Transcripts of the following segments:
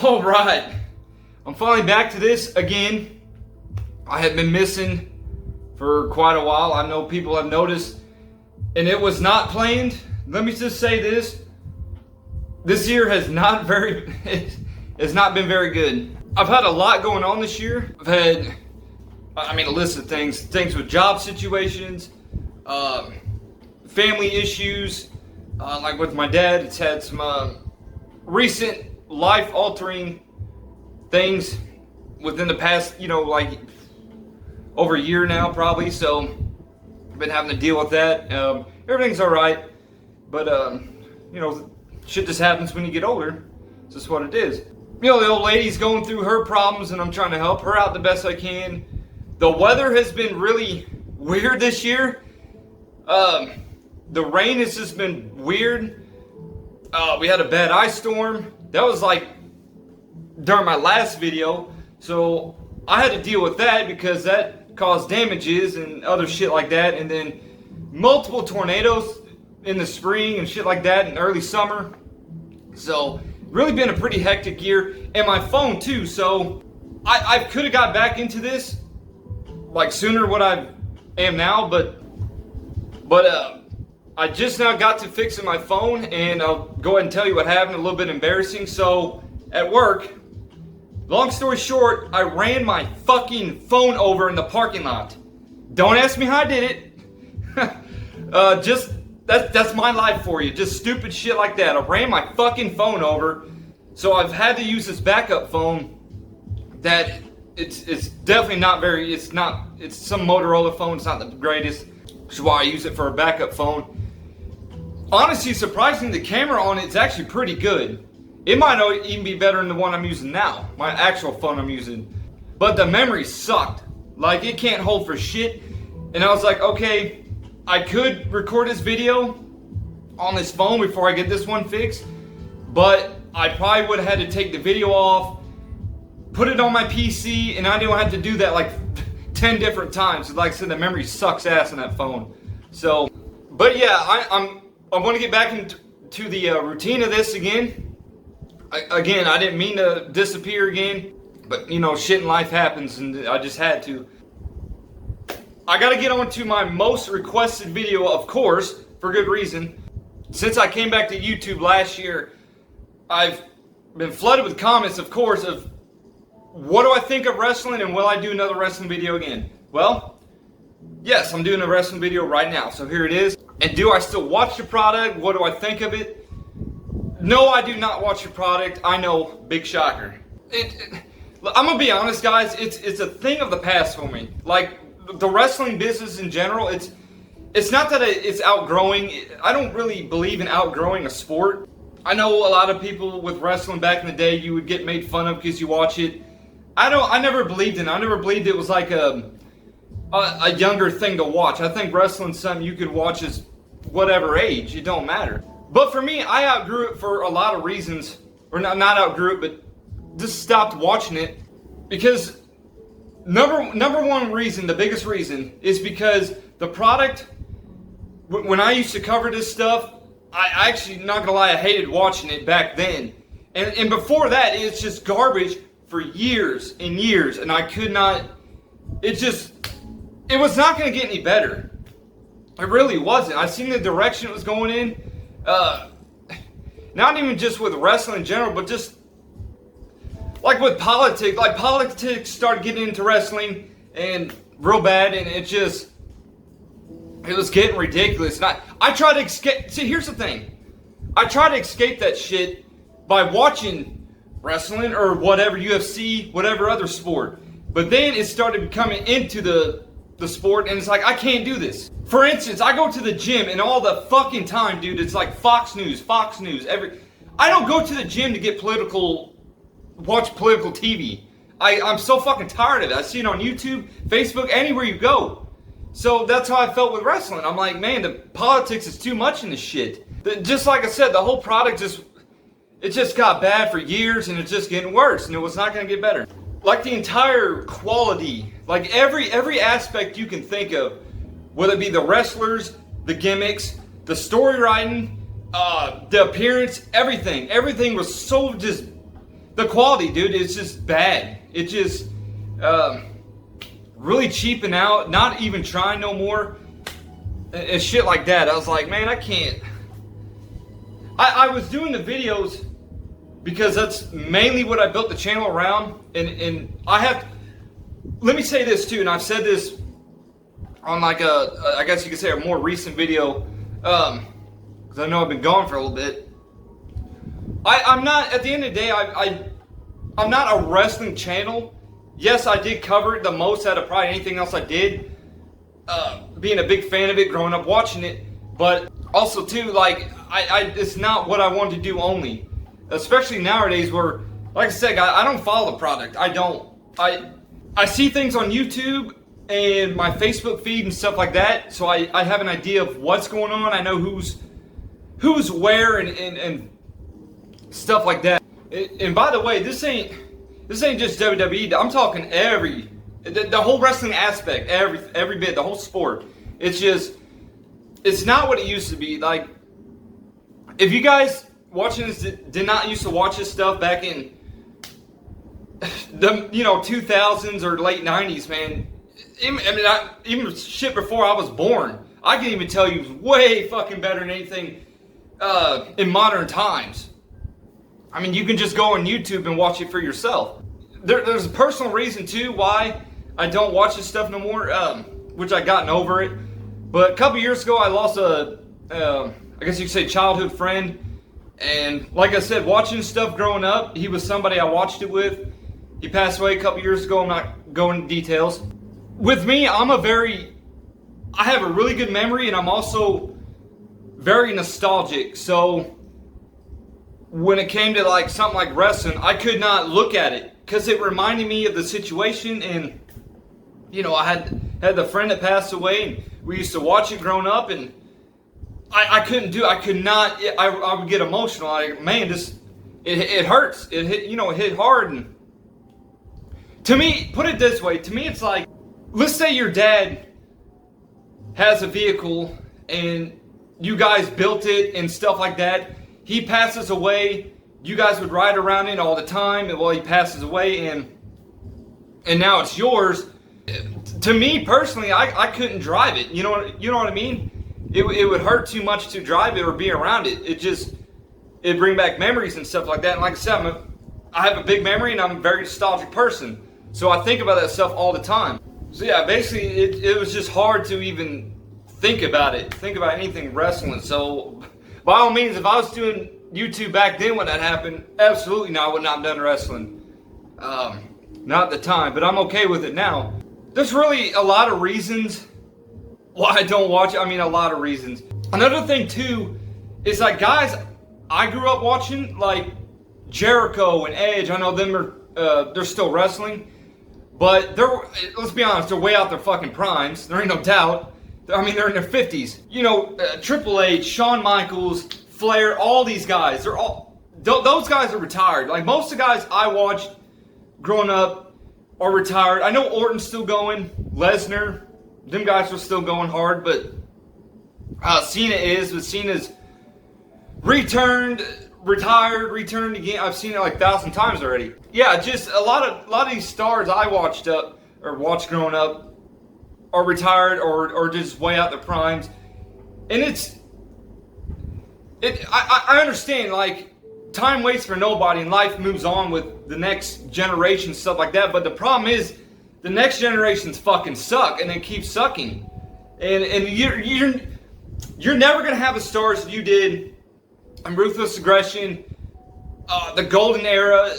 All right, I'm finally back to this again. I have been missing for quite a while. I know people have noticed, and it was not planned. Let me just say this. This year has not been very good. I've had a lot going on this year. I've had, a list of things with job situations, family issues, like with my dad. It's had some recent life-altering things within the past, like over a year now, probably. So I've been having to deal with that. Everything's all right, but shit just happens when you get older. It's just what it is. The old lady's going through her problems, and I'm trying to help her out the best I can. The weather has been really weird this year. The rain has just been weird. We had a bad ice storm. That was like during my last video. So I had to deal with that because that caused damages and other shit like that. And then multiple tornadoes in the spring and shit like that in early summer. So really been a pretty hectic year. And my phone too. So I could have got back into this like sooner what I am now. But I just now got to fixing my phone, and I'll go ahead and tell you what happened. A little bit embarrassing. So at work, long story short, I ran my fucking phone over in the parking lot. Don't ask me how I did it. That's my life for you. Just stupid shit like that. I ran my fucking phone over, so I've had to use this backup phone. That it's definitely not very. It's some Motorola phone. It's not the greatest, which is why I use it for a backup phone. Honestly, surprisingly, the camera on it's actually pretty good. It might not even be better than the one I'm using now, my actual phone I'm using. But the memory sucked. Like, it can't hold for shit. And I was like, okay, I could record this video on this phone before I get this one fixed. But I probably would have had to take the video off, put it on my PC, and I didn't have to do that like 10 different times. Like I said, the memory sucks ass on that phone. So, but yeah, I want to get back into the routine of this again. I didn't mean to disappear again, but shit in life happens, and I just had to. I got to get on to my most requested video, of course, for good reason. Since I came back to YouTube last year, I've been flooded with comments, of course, of what do I think of wrestling, and will I do another wrestling video again? Well, yes, I'm doing a wrestling video right now, so here it is. And do I still watch the product? What do I think of it? No, I do not watch the product. I know, big shocker. I'm gonna be honest, guys. It's a thing of the past for me. Like the wrestling business in general. It's not that it's outgrowing. I don't really believe in outgrowing a sport. I know a lot of people with wrestling back in the day, you would get made fun of because you watch it. I never believed in it. I never believed it was like a younger thing to watch. I think wrestling's something you could watch as whatever age. It don't matter. But for me, I outgrew it for a lot of reasons. Or not outgrew it, but just stopped watching it. Because number one reason, the biggest reason, is because the product, when I used to cover this stuff, I actually, not gonna lie, I hated watching it back then. And before that, it's just garbage for years and years. And I could not, it was not gonna get any better. It really wasn't. I seen the direction it was going in. Not even just with wrestling in general, but just like with politics. Like politics started getting into wrestling and real bad, and it was getting ridiculous. And I try to escape. See, here's the thing. I try to escape that shit by watching wrestling or whatever, UFC, whatever other sport. But then it started becoming into the sport, and it's like, I can't do this. For instance, I go to the gym, and all the fucking time, dude, it's like Fox News, I don't go to the gym to get watch political TV. I'm so fucking tired of it. I see it on YouTube, Facebook, anywhere you go. So that's how I felt with wrestling. I'm like, man, the politics is too much in this shit. Just like I said, the whole product just got bad for years, and it's just getting worse, and it was not going to get better. Like the entire quality, like every aspect you can think of, whether it be the wrestlers, the gimmicks, the story writing, the appearance, everything was so just, the quality, dude, is just bad. It's just really cheaping out, not even trying no more, and shit like that. I was like, man, I can't. I was doing the videos because that's mainly what I built the channel around, and I have. Let me say this too, and I've said this on like I guess you could say a more recent video, because I know I've been gone for a little bit. I'm not, at the end of the day, I'm not a wrestling channel. Yes, I did cover it the most out of probably anything else I did, being a big fan of it, growing up watching it, but also too, like, it's not what I wanted to do only, especially nowadays where, like I said, I don't follow the product. I see things on YouTube and my Facebook feed and stuff like that, so I have an idea of what's going on. I know who's where and stuff like that. And by the way, this ain't just WWE. I'm talking the whole wrestling aspect, every bit, the whole sport. It's not what it used to be. Like, if you guys watching this did not used to watch this stuff back in the 2000s or late 90s, man. Even shit before I was born, I can even tell you it was way fucking better than anything in modern times. I mean, you can just go on YouTube and watch it for yourself. There's a personal reason too why I don't watch this stuff no more, which I gotten over it. But a couple years ago, I lost I guess you could say childhood friend. And like I said, watching stuff growing up, he was somebody I watched it with. He passed away a couple years ago. I'm not going into details. With me, I have a really good memory, and I'm also very nostalgic. So when it came to like something like wrestling, I could not look at it because it reminded me of the situation. And I had the friend that passed away, and we used to watch it growing up, and I would get emotional. Like, man, it hurts. It hit hard. And to me, put it this way, to me it's like, let's say your dad has a vehicle and you guys built it and stuff like that. He passes away. You guys would ride around it all the time. And well, he passes away and now it's yours. To me personally, I couldn't drive it. You know what I mean? It would hurt too much to drive it or be around it. It'd bring back memories and stuff like that. And like I said, I have a big memory and I'm a very nostalgic person. So I think about that stuff all the time. So yeah, basically it was just hard to even think about anything wrestling. So by all means, if I was doing YouTube back then when that happened, absolutely no, I would not have done wrestling. Not at the time, but I'm okay with it now. There's really a lot of reasons why I don't watch it. I mean, a lot of reasons. Another thing too is like, guys I grew up watching, like Jericho and Edge. I know them they're still wrestling. But let's be honest, they're way out their fucking primes. There ain't no doubt. I mean, they're in their 50s. Triple H, Shawn Michaels, Flair, all these guys. Those guys are retired. Like, most of the guys I watched growing up are retired. I know Orton's still going. Lesnar, them guys are still going hard. But Cena's returned again. I've seen it like 1,000 times already. Yeah, just a lot of these stars I watched growing up are retired or just way out their primes. And I understand, like, time waits for nobody and life moves on with the next generation, stuff like that. But the problem is the next generations fucking suck and they keep sucking. And you're never gonna have the stars you did and Ruthless Aggression, the Golden Era,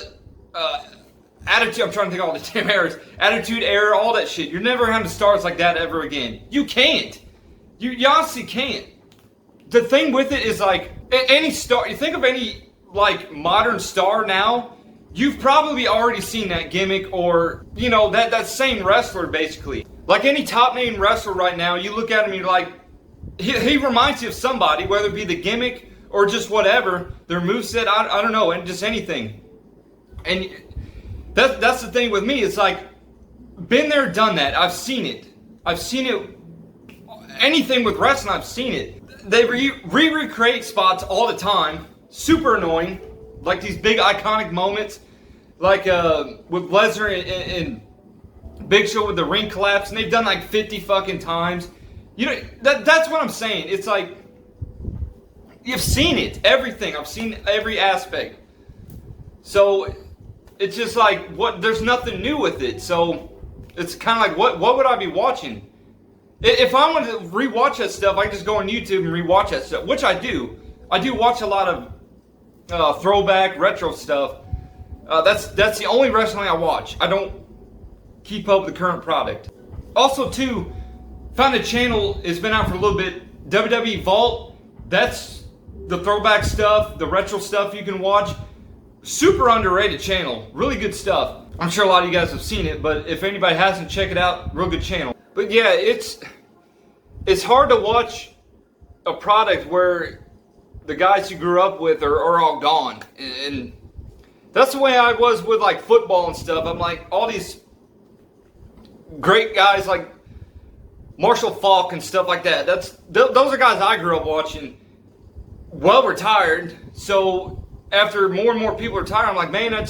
Attitude. I'm trying to think of all the damn eras. Attitude Era, all that shit. You're never having stars like that ever again. You can't. You honestly can't. The thing with it is, like, any star. You think of any like modern star now, you've probably already seen that gimmick or that same wrestler basically. Like any top name wrestler right now, you look at him, you're like, he reminds you of somebody, whether it be the gimmick or just whatever, their moveset, I don't know, and just anything. And that's the thing with me. It's like, been there, done that. I've seen it. Anything with wrestling, I've seen it. They recreate spots all the time. Super annoying. Like these big iconic moments. like with Lesnar and Big Show with the ring collapse, and they've done like 50 fucking times. You know, that's what I'm saying. It's like, you've seen it, everything. I've seen every aspect. So it's just like, there's nothing new with it. So it's kind of like, what would I be watching? If I wanted to rewatch that stuff, I just go on YouTube and rewatch that stuff, which I do. I do watch a lot of throwback, retro stuff. That's the only wrestling I watch. I don't keep up with the current product. Also, too, found a channel, it's been out for a little bit, WWE Vault. That's the throwback stuff, the retro stuff you can watch. Super underrated channel, really good stuff. I'm sure a lot of you guys have seen it, but if anybody hasn't, check it out, real good channel. But yeah, it's hard to watch a product where the guys you grew up with are all gone. And that's the way I was with like football and stuff. I'm like, all these great guys like Marshall Faulk and stuff like that. Those are guys I grew up watching, well retired. So after more and more people retire, I'm like, man, it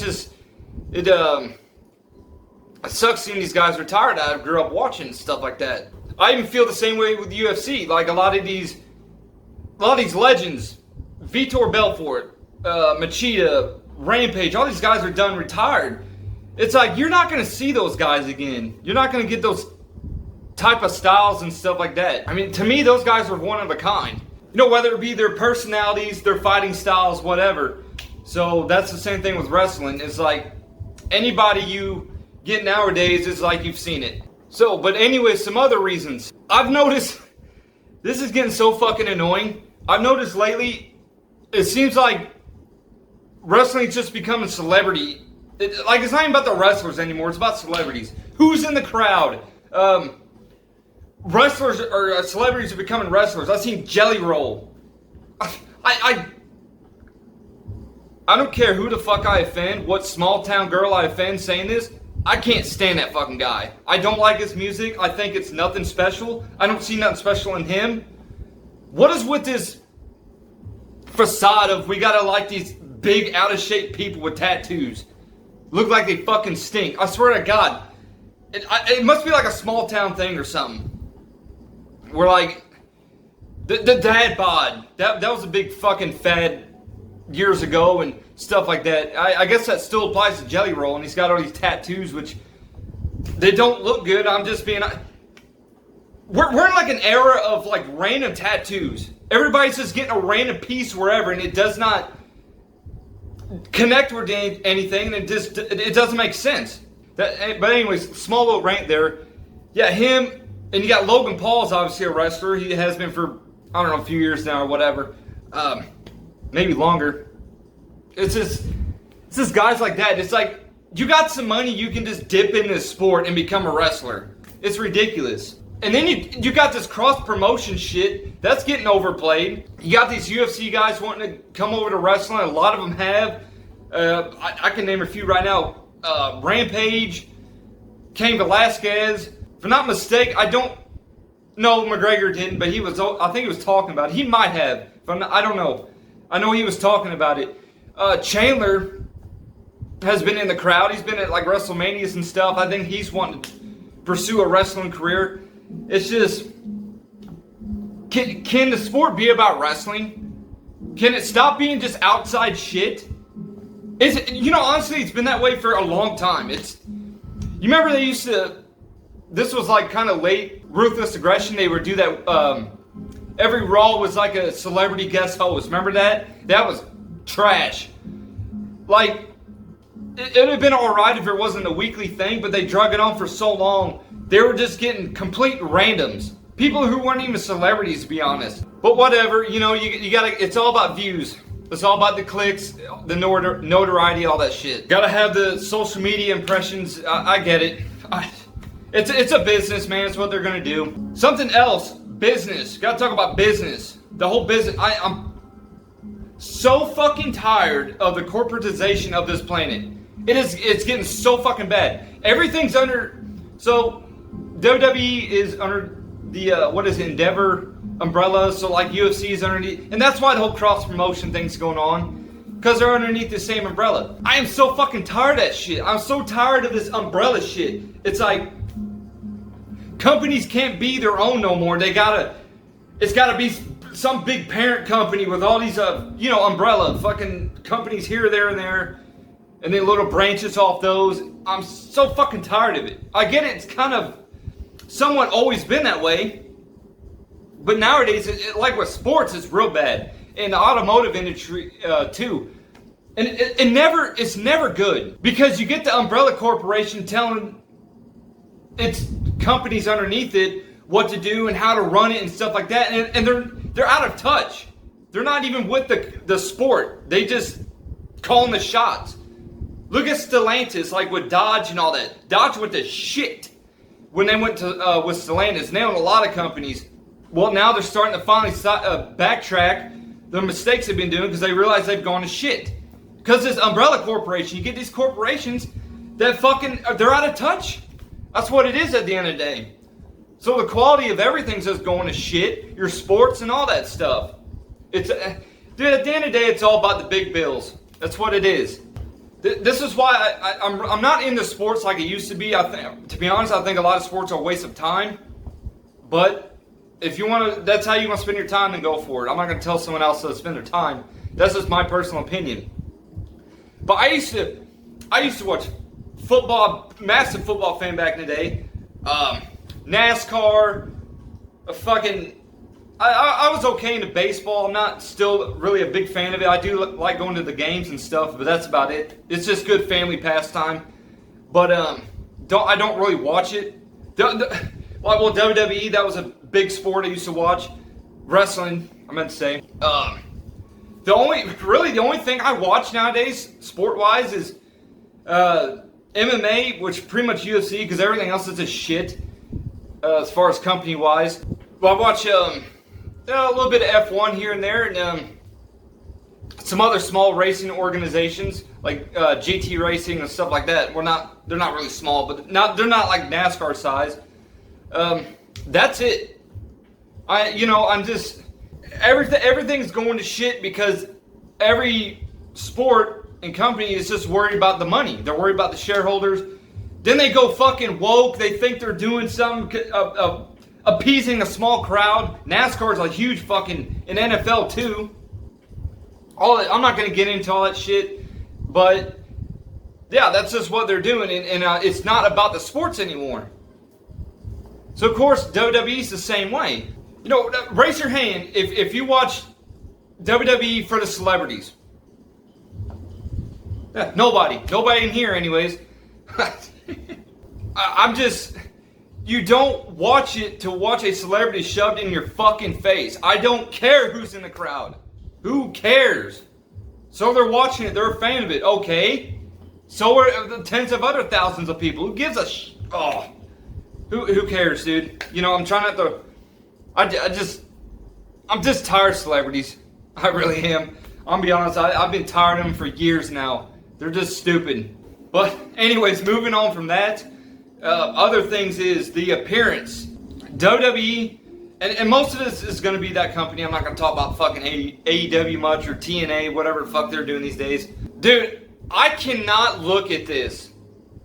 sucks seeing these guys retired. I grew up watching stuff like that. I even feel the same way with UFC. Like a lot of these legends, Vitor Belfort, Machida, Rampage, all these guys are done retired. It's like, you're not going to see those guys again. You're not going to get those type of styles and stuff like that. I mean, to me, those guys are one of a kind. You know, whether it be their personalities, their fighting styles, whatever. So that's the same thing with wrestling. It's like, anybody you get nowadays, it's like you've seen it. So, but anyway, some other reasons. I've noticed, this is getting so fucking annoying. I've noticed lately, it seems like wrestling's just becoming celebrity. Like, it's not even about the wrestlers anymore, it's about celebrities. Who's in the crowd? Wrestlers or celebrities are becoming wrestlers. I've seen Jelly Roll. I don't care who the fuck I offend, what small town girl I offend saying this. I can't stand that fucking guy. I don't like his music. I think it's nothing special. I don't see nothing special in him. What is with this facade of we gotta like these big out of shape people with tattoos? Look like they fucking stink. I swear to God. It must be like a small town thing or something. Where like, the dad bod. That was a big fucking fad years ago and stuff like that. I guess that still applies to Jelly Roll, and he's got all these tattoos which they don't look good. I'm just being, we're in like an era of like random tattoos. Everybody's just getting a random piece wherever, and it does not connect with anything, and it doesn't make sense. But anyways, small little rant there. Yeah, him, and you got Logan Paul's obviously a wrestler. He has been for, I don't know, a few years now or whatever. Maybe longer. It's just guys like that. It's like, you got some money, you can just dip in this sport and become a wrestler. It's ridiculous. And then you got this cross-promotion shit. That's getting overplayed. You got these UFC guys wanting to come over to wrestling. A lot of them have. I can name a few right now. Rampage, Cain Velasquez. If I'm not mistaken, I don't know, McGregor didn't, but I think he was talking about it. He might have. I don't know. I know he was talking about it. Chandler has been in the crowd. He's been at like WrestleManias and stuff. I think he's wanting to pursue a wrestling career. It's just, can the sport be about wrestling? Can it stop being just outside shit? Honestly, it's been that way for a long time. You remember they used to, this was like kind of late, Ruthless Aggression, they would do that, every Raw was like a celebrity guest host. Remember that? That was trash. Like, it would have been alright if it wasn't a weekly thing, but they drug it on for so long, they were just getting complete randoms. People who weren't even celebrities, to be honest. But whatever, you gotta, it's all about views. It's all about the clicks, the notoriety, all that shit. Gotta have the social media impressions. I get it. It's a business, man. It's what they're gonna do. Something else, business. Gotta talk about business. The whole business. I'm so fucking tired of the corporatization of this planet. It's getting so fucking bad. Everything's under. So WWE is under the Endeavor umbrella. So like UFC is underneath, and that's why the whole cross promotion thing's going on. Because they're underneath the same umbrella. I am so fucking tired of that shit. I'm so tired of this umbrella shit. It's like, companies can't be their own no more. It's gotta be some big parent company with all these, umbrella fucking companies here, there, and there. And then little branches off those. I'm so fucking tired of it. I get it, it's kind of somewhat always been that way. But nowadays, like with sports, it's real bad. In the automotive industry, too. And it's never good. Because you get the umbrella corporation telling its companies underneath it what to do and how to run it and stuff like that. And they're out of touch. They're not even with the sport. They just calling the shots. Look at Stellantis, like with Dodge and all that. Dodge went to shit when they went to with Stellantis. They own a lot of companies. Well, now they're starting to finally backtrack the mistakes they've been doing because they realize they've gone to shit. Because this umbrella corporation, you get these corporations that they're out of touch. That's what it is at the end of the day. So the quality of everything's just going to shit. Your sports and all that stuff. Dude, at the end of the day, it's all about the big bills. That's what it is. This is why I'm not into sports like it used to be. To be honest, I think a lot of sports are a waste of time. But if you want to, that's how you want to spend your time, then go for it. I'm not going to tell someone else to spend their time. That's just my personal opinion. But I used to watch football, massive football fan back in the day. NASCAR, I was okay into baseball. I'm not still really a big fan of it. I do like going to the games and stuff, but that's about it. It's just good family pastime. But I don't really watch it. Well, WWE, that was a big sport I used to watch. Wrestling, I meant to say. The only thing I watch nowadays, sport-wise, is MMA, which pretty much UFC, because everything else is just shit as far as company-wise. Well, I watch a little bit of F1 here and there, and some other small racing organizations like GT Racing and stuff like that. They're not really small, but they're not like NASCAR size. That's it. Everything's going to shit because every sport and company is just worried about the money. They're worried about the shareholders. Then they go fucking woke. They think they're doing something, appeasing a small crowd. NASCAR is a huge fucking, in NFL too. I'm not going to get into all that shit, but yeah, that's just what they're doing, and it's not about the sports anymore. So of course, WWE's the same way. Raise your hand if you watch WWE for the celebrities. Yeah, nobody in here anyways. You don't watch it to watch a celebrity shoved in your fucking face. I don't care who's in the crowd. Who cares? So they're watching it, they're a fan of it, okay. So are the tens of other thousands of people. Who gives a who cares, dude? I'm trying not to, I'm just tired of celebrities. I really am. I'm gonna be honest, I've been tired of them for years now. They're just stupid. But anyways, moving on from that, other things is the appearance. WWE, and most of this is going to be that company. I'm not going to talk about fucking AEW much or TNA, whatever the fuck they're doing these days. Dude, I cannot look at this.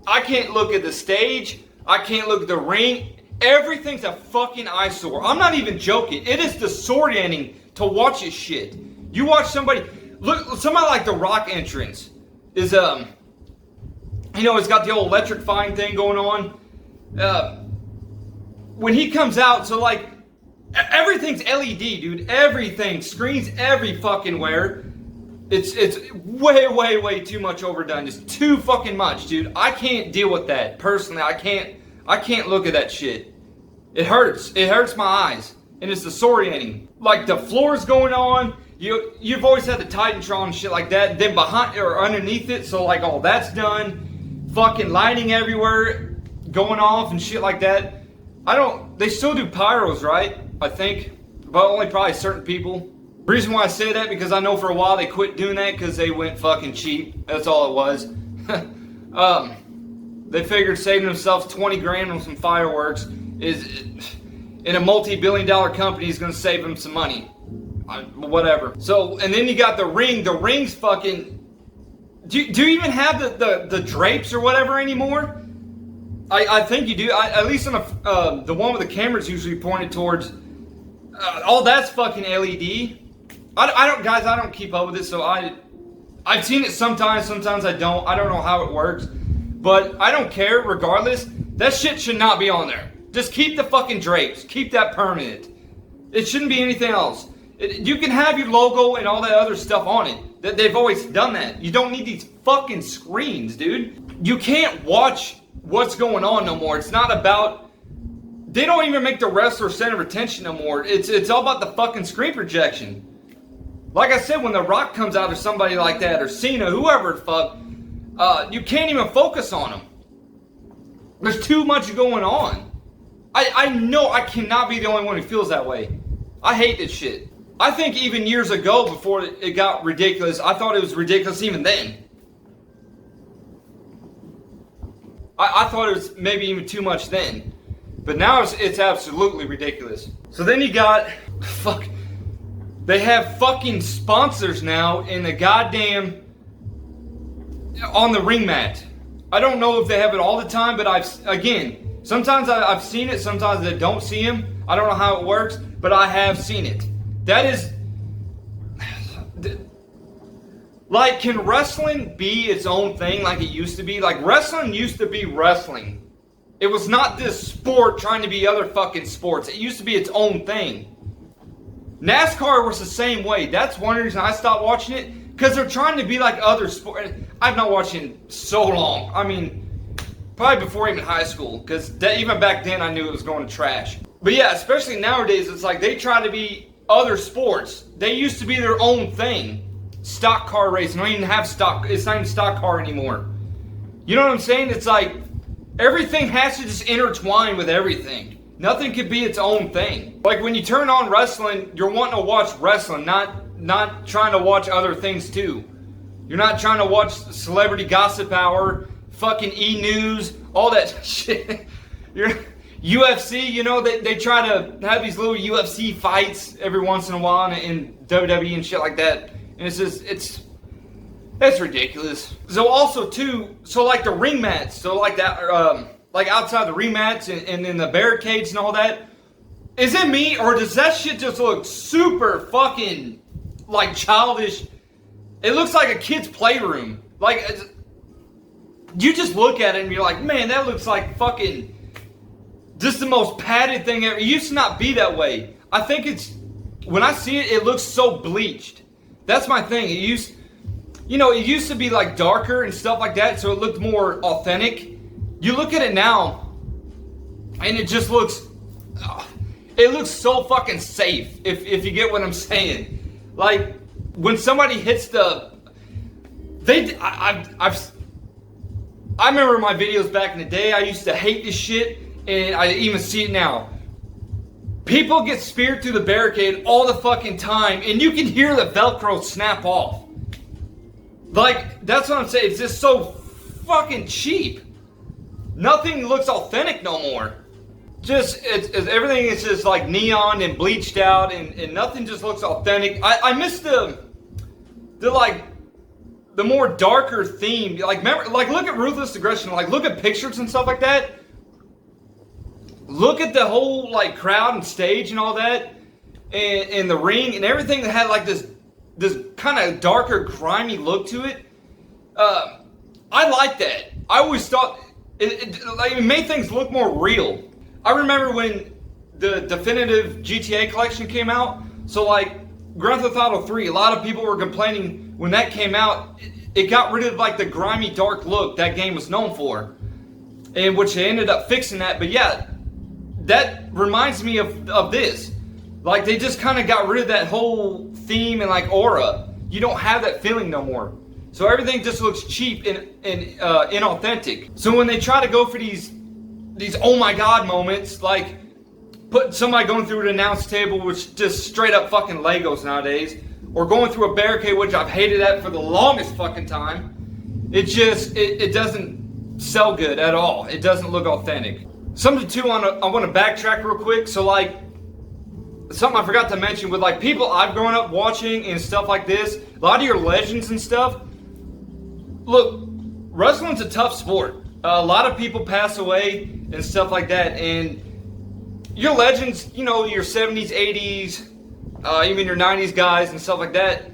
I can't look at the stage. I can't look at the ring. Everything's a fucking eyesore. I'm not even joking. It is disorienting to watch this shit. You watch somebody like The Rock entrance is, it's got the old electrifying thing going on. When he comes out, so like, everything's LED, dude. Everything. Screens every fucking where. It's way, way, way too much overdone. It's too fucking much, dude. I can't deal with that. Personally, I can't look at that shit. It hurts. It hurts my eyes. And it's disorienting. Like, the floor's going on. You've always had the Titantron and shit like that. Then behind or underneath it, so like all that's done. Fucking lighting everywhere going off and shit like that. They still do pyros, right? I think. But only probably certain people. The reason why I say that, because I know for a while they quit doing that because they went fucking cheap. That's all it was. They figured saving themselves 20 grand on some fireworks is, in a multi-billion-dollar company, is going to save them some money. whatever. So, and then you got the ring. The ring's fucking... Do you even have the drapes or whatever anymore? I think you do. At least on the one with the cameras usually pointed towards. All that's fucking LED. Guys, I don't keep up with it, so I've seen it sometimes I don't. I don't know how it works, but I don't care. Regardless, that shit should not be on there. Just keep the fucking drapes. Keep that permanent. It shouldn't be anything else. You can have your logo and all that other stuff on it. They've always done that. You don't need these fucking screens, dude. You can't watch what's going on no more. It's not about... They don't even make the wrestler center of attention no more. It's all about the fucking screen projection. Like I said, when The Rock comes out or somebody like that, or Cena, whoever the fuck, you can't even focus on them. There's too much going on. I know I cannot be the only one who feels that way. I hate this shit. I think even years ago, before it got ridiculous, I thought it was ridiculous even then. I thought it was maybe even too much then. But now it's absolutely ridiculous. So then you got... Fuck. They have fucking sponsors now in the goddamn... on the ring mat. I don't know if they have it all the time, but sometimes I've seen it, sometimes I don't see them. I don't know how it works, but I have seen it. That is... Like, can wrestling be its own thing like it used to be? Like, wrestling used to be wrestling. It was not this sport trying to be other fucking sports. It used to be its own thing. NASCAR was the same way. That's one reason I stopped watching it. Because they're trying to be like other sports. I've not watched it so long. I mean, probably before even high school. Because even back then I knew it was going to trash. But yeah, especially nowadays, it's like they try to be other sports. They used to be their own thing. Stock car racing. Don't even have stock. It's not even stock car anymore. You know what I'm saying? It's like everything has to just intertwine with everything. Nothing could be its own thing. Like when you turn on wrestling, you're wanting to watch wrestling, not trying to watch other things too. You're not trying to watch Celebrity Gossip Hour, fucking E! News, all that shit. You're UFC, you know, they try to have these little UFC fights every once in a while in WWE and shit like that. And it's just, that's ridiculous. So also too, so like the ring mats, so like that, like outside the ring mats and in the barricades and all that, is it me or does that shit just look super fucking like childish? It looks like a kid's playroom. Like, you just look at it and you're like, man, that looks like fucking just the most padded thing ever. It used to not be that way. I think it's, when I see it, it looks so bleached. That's my thing. It used to be like darker and stuff like that, so it looked more authentic. You look at it now, and it just looks, it looks so fucking safe, if you get what I'm saying. Like, when somebody hits I remember my videos back in the day, I used to hate this shit, and I even see it now. People get speared through the barricade all the fucking time, and you can hear the Velcro snap off. Like, that's what I'm saying. It's just so fucking cheap. Nothing looks authentic no more. Just, everything is just like neon and bleached out, and nothing just looks authentic. I miss the more darker theme. Like, remember, like, look at Ruthless Aggression. Like, look at pictures and stuff like that. Look at the whole like crowd and stage and all that, and the ring and everything that had like this kind of darker, grimy look to it. I like that. I always thought it made things look more real. I remember when the definitive GTA collection came out. So like Grand Theft Auto 3, a lot of people were complaining when that came out. It got rid of like the grimy, dark look that game was known for, and which they ended up fixing that. But yeah. That reminds me of this. Like, they just kind of got rid of that whole theme and, like, aura. You don't have that feeling no more. So everything just looks cheap and inauthentic. So when they try to go for these oh my god moments, like put somebody going through an announce table, which just straight up fucking Legos nowadays, or going through a barricade, which I've hated that for the longest fucking time, it doesn't sell good at all. It doesn't look authentic. Something too, I want to backtrack real quick. So like, something I forgot to mention with like people I've grown up watching and stuff like this, a lot of your legends and stuff. Look, wrestling's a tough sport. A lot of people pass away and stuff like that, and your legends, you know, your 70s, 80s, even your 90s guys and stuff like that,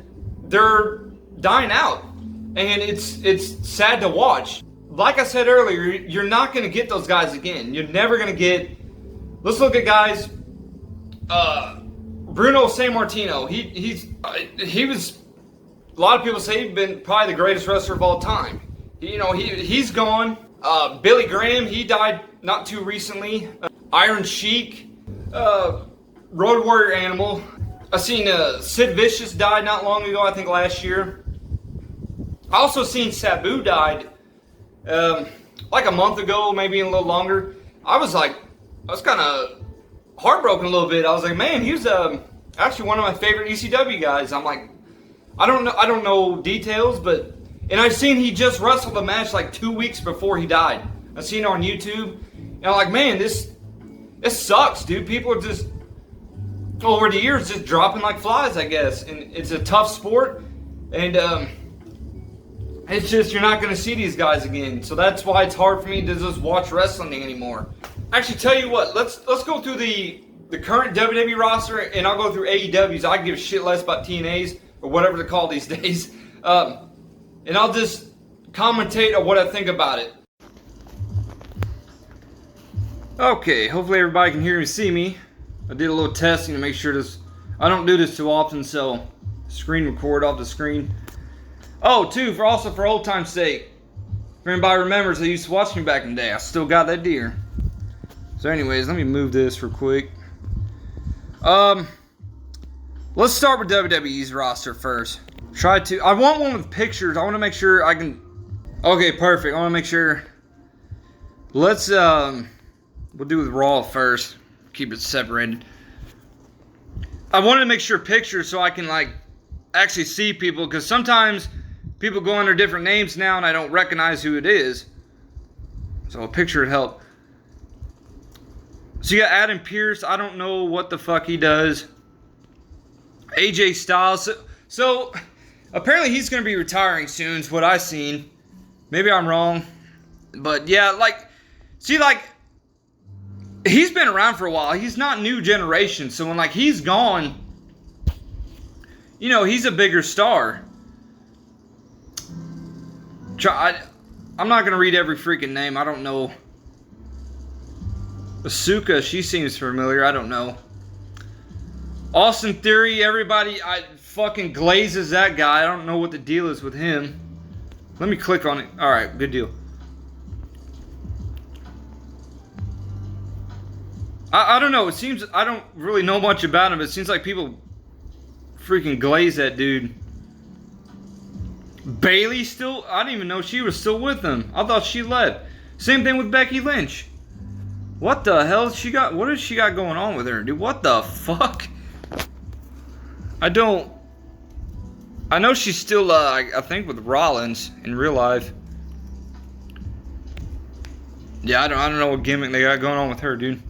they're dying out, and it's sad to watch. Like I said earlier, you're not going to get those guys again. You're never going to get. Let's look at guys. Bruno Sammartino. He was. A lot of people say he's been probably the greatest wrestler of all time. He's gone. Billy Graham, he died not too recently. Iron Sheik, Road Warrior Animal. I seen Sid Vicious died not long ago, I think last year. I also seen Sabu died like a month ago, maybe a little longer. I was kind of heartbroken a little bit. I was like, man, he was actually one of my favorite ECW guys. I'm like, I don't know details, and I've seen he just wrestled a match like 2 weeks before he died. I've seen it on YouTube, and I'm like, man, this sucks, dude. People are just over the years just dropping like flies, I guess, and it's a tough sport, and it's just you're not gonna see these guys again. So that's why it's hard for me to just watch wrestling anymore. Actually, tell you what, let's go through the current WWE roster, and I'll go through AEW's. I give a shit less about TNA's or whatever they're called these days. And I'll just commentate on what I think about it. Okay, hopefully everybody can hear and see me. I did a little testing to make sure this. I don't do this too often, so screen record off the screen. Oh, too, for old time's sake. If anybody remembers, they used to watch me back in the day. I still got that deer. So anyways, let me move this real quick. Let's start with WWE's roster first. I want one with pictures. I want to make sure I can. Okay, perfect. I want to make sure. Let's, we'll do with Raw first. Keep it separated. I wanted to make sure pictures so I can, like, actually see people. Because sometimes people go under different names now and I don't recognize who it is. So a picture would help. So you got Adam Pearce. I don't know what the fuck he does. AJ Styles. So apparently he's going to be retiring soon is what I've seen. Maybe I'm wrong. But yeah, he's been around for a while. He's not new generation. So when he's gone, he's a bigger star. I'm not going to read every freaking name. I don't know. Asuka, she seems familiar. I don't know. Austin Theory, everybody fucking glazes that guy. I don't know what the deal is with him. Let me click on it. Alright, good deal. I don't know. It seems I don't really know much about him. It seems like people freaking glaze that dude. Bailey still? I didn't even know she was still with him. I thought she left. Same thing with Becky Lynch. What the hell she got? What does she got going on with her, dude? What the fuck? I know she's still, I think, with Rollins in real life. Yeah, I don't know what gimmick they got going on with her, dude.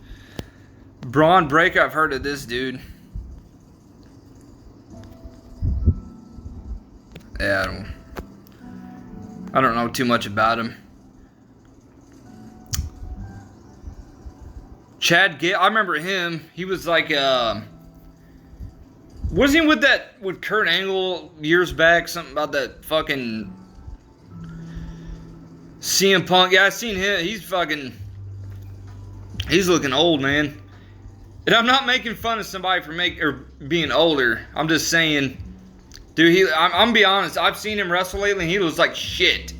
Braun Breaker, I've heard of this dude. Yeah, I don't know too much about him. Chad Gable, I remember him. He was like, wasn't he with Kurt Angle years back? Something about that fucking CM Punk. Yeah, I seen him. He's looking old, man. And I'm not making fun of somebody for being older. I'm just saying, dude, I'm gonna be honest. I've seen him wrestle lately, and he looks like shit.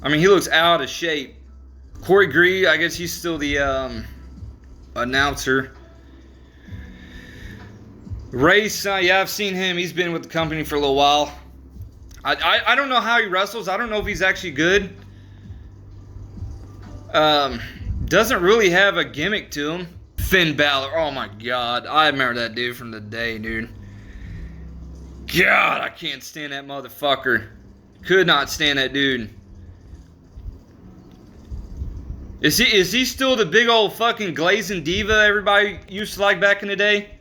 I mean, he looks out of shape. Corey Gree, I guess he's still the announcer. Race, yeah, I've seen him. He's been with the company for a little while. I don't know how he wrestles. I don't know if he's actually good. Doesn't really have a gimmick to him. Finn Balor, oh my god. I remember that dude from the day, dude. God, I can't stand that motherfucker. Could not stand that dude. Is he still the big old fucking glazing diva everybody used to like back in the day?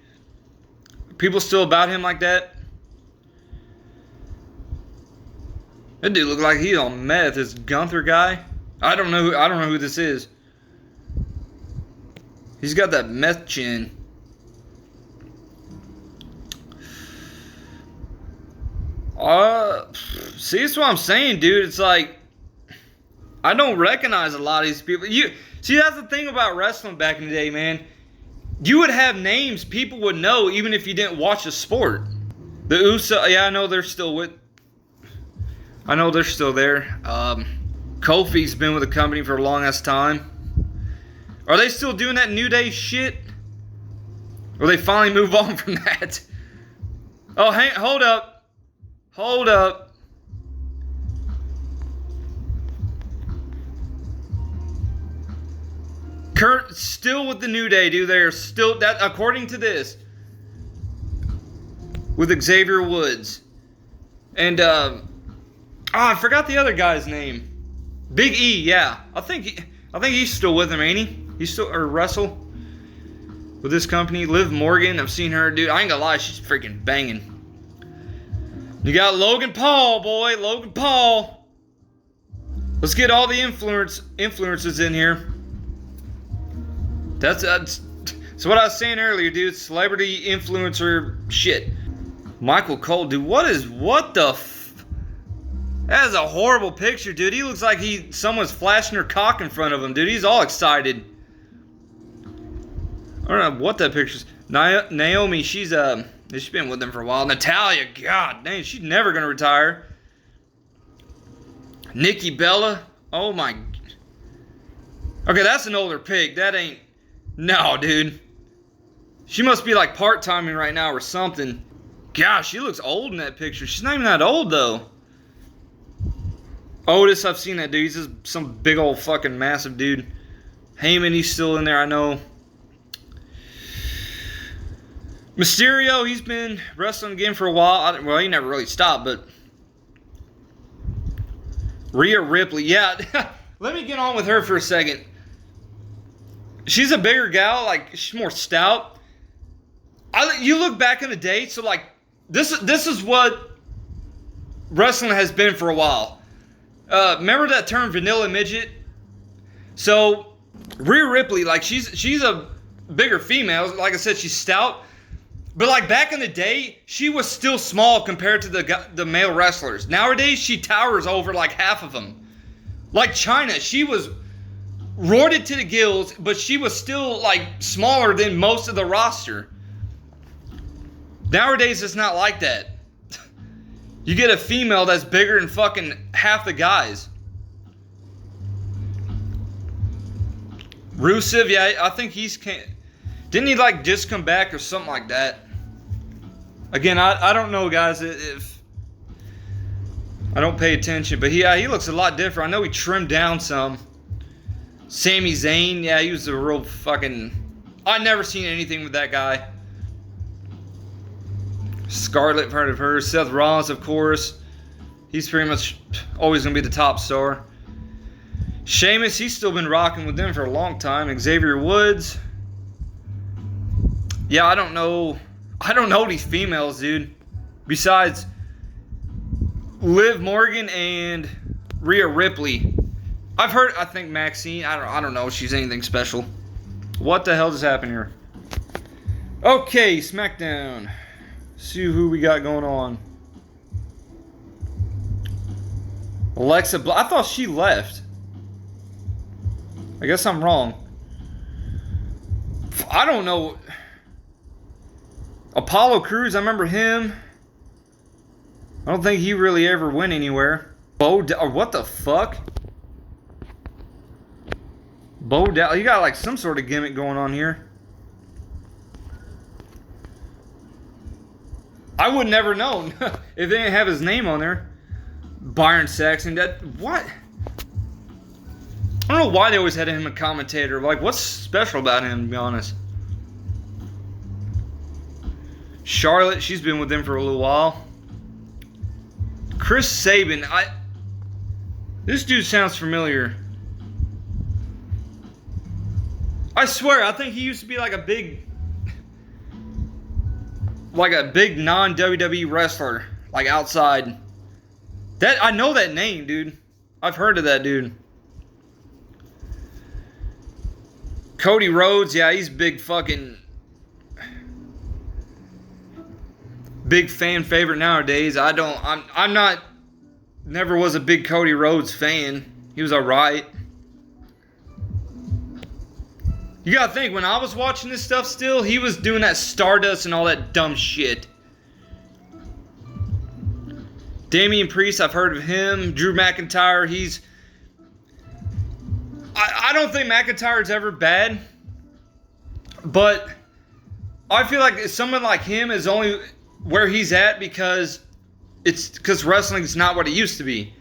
People still about him like that? That dude look like he's on meth. This Gunther guy. I don't know who this is. He's got that meth chin. See, that's what I'm saying, dude. It's like I don't recognize a lot of these people. See, that's the thing about wrestling back in the day, man. You would have names people would know even if you didn't watch the sport. The Usos, yeah, I know they're still there. Kofi's been with the company for a long ass time. Are they still doing that New Day shit? Or they finally move on from that? Oh, hold up. Hold up. Kurt still with the New Day, dude. They're still that according to this. With Xavier Woods. And I forgot the other guy's name. Big E, yeah. I think he's still with him, ain't he? He's still or wrestle with this company. Liv Morgan, I've seen her, dude. I ain't gonna lie, she's freaking banging. You got Logan Paul, boy, Logan Paul. Let's get all the influencers in here. That's what I was saying earlier, dude. Celebrity influencer shit. Michael Cole, dude. What the? That is a horrible picture, dude. He looks like someone's flashing her cock in front of him, dude. He's all excited. I don't know what that picture's. Naomi, she's been with them for a while. Natalia, god dang, she's never gonna retire. Nikki Bella, oh my. Okay, that's an older pic. That ain't. No, dude. She must be like part-timing right now or something. Gosh, she looks old in that picture. She's not even that old though. Otis, I've seen that dude. He's just some big old fucking massive dude. Heyman, he's still in there, I know. Mysterio, he's been wrestling again for a while. Well, he never really stopped, but... Rhea Ripley, yeah. Let me get on with her for a second. She's a bigger gal, like, she's more stout. You look back in the day, so, like, this is what wrestling has been for a while. Remember that term, vanilla midget? So, Rhea Ripley, like, she's a bigger female. Like I said, she's stout. But, like, back in the day, she was still small compared to the male wrestlers. Nowadays, she towers over, like, half of them. Like Chyna, she was roided to the gills, but she was still, like, smaller than most of the roster. Nowadays, it's not like that. You get a female that's bigger than fucking half the guys. Rusev, yeah, I think didn't he like just come back or something like that? Again, I don't know, guys, if I don't pay attention, but he looks a lot different. I know he trimmed down some. Sami Zayn, yeah, he was a real fucking... I've never seen anything with that guy. Scarlett, part of her. Seth Rollins, of course. He's pretty much always going to be the top star. Sheamus, he's still been rocking with them for a long time. Xavier Woods. Yeah, I don't know these females, dude. Besides Liv Morgan and Rhea Ripley. I think Maxine, I don't know if she's anything special. What the hell just happened here? Okay, SmackDown. See who we got going on. Alexa Bliss. I thought she left. I guess I'm wrong. I don't know. Apollo Crews, I remember him. I don't think he really ever went anywhere. What the fuck? Bo Dallas. You got like some sort of gimmick going on here. I would never known if they didn't have his name on there. Byron Saxton. What? I don't know why they always had him a commentator. Like, what's special about him, to be honest? Charlotte, she's been with them for a little while. Chris Sabin. This dude sounds familiar. I swear, I think he used to be like a big... like a big non-WWE wrestler, like outside. That I know that name, dude. I've heard of that dude. Cody Rhodes, yeah, he's big fan favorite nowadays. I'm not, never was a big Cody Rhodes fan. He was alright. You gotta think, when I was watching this stuff still, he was doing that Stardust and all that dumb shit. Damian Priest, I've heard of him. Drew McIntyre, I don't think McIntyre's ever bad. But I feel like someone like him is only where he's at because wrestling's not what it used to be.